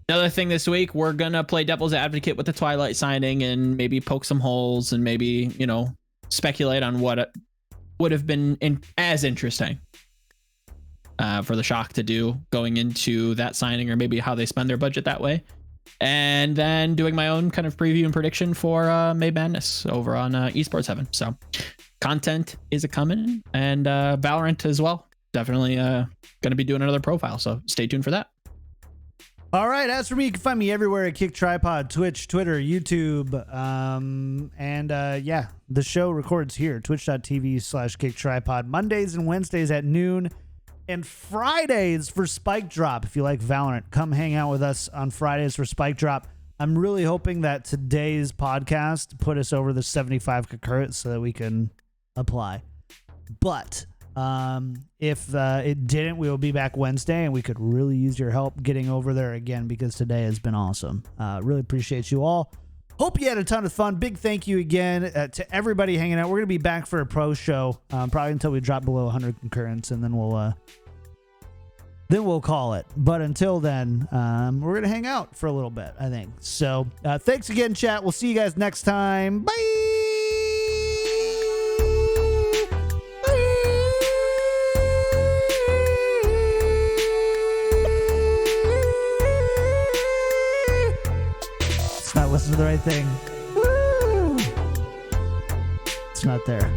Another thing this week, we're gonna play devil's advocate with the Twilight signing and maybe poke some holes and maybe, speculate on what would have been as interesting for the Shock to do going into that signing, or maybe how they spend their budget that way. And then doing my own kind of preview and prediction for May Madness over on Esports Heaven. So content is a-coming, and Valorant as well. Definitely going to be doing another profile, so stay tuned for that. All right, as for me, you can find me everywhere at KickedTripod, Twitch, Twitter, YouTube, the show records here, twitch.tv/KickedTripod, Mondays and Wednesdays at noon, and Fridays for Spike Drop. If you like Valorant, come hang out with us on Fridays for Spike Drop. I'm really hoping that today's podcast put us over the 75 concurrents so that we can apply. But if it didn't, we will be back Wednesday, and we could really use your help getting over there again, because today has been awesome. Really appreciate you all. Hope you had a ton of fun. Big thank you again to everybody hanging out. We're going to be back for a pro show, probably until we drop below 100 concurrents, and then we'll call it. But until then, we're going to hang out for a little bit, I think. So thanks again, chat. We'll see you guys next time. Bye. Not listen to the right thing. Woo! It's not there.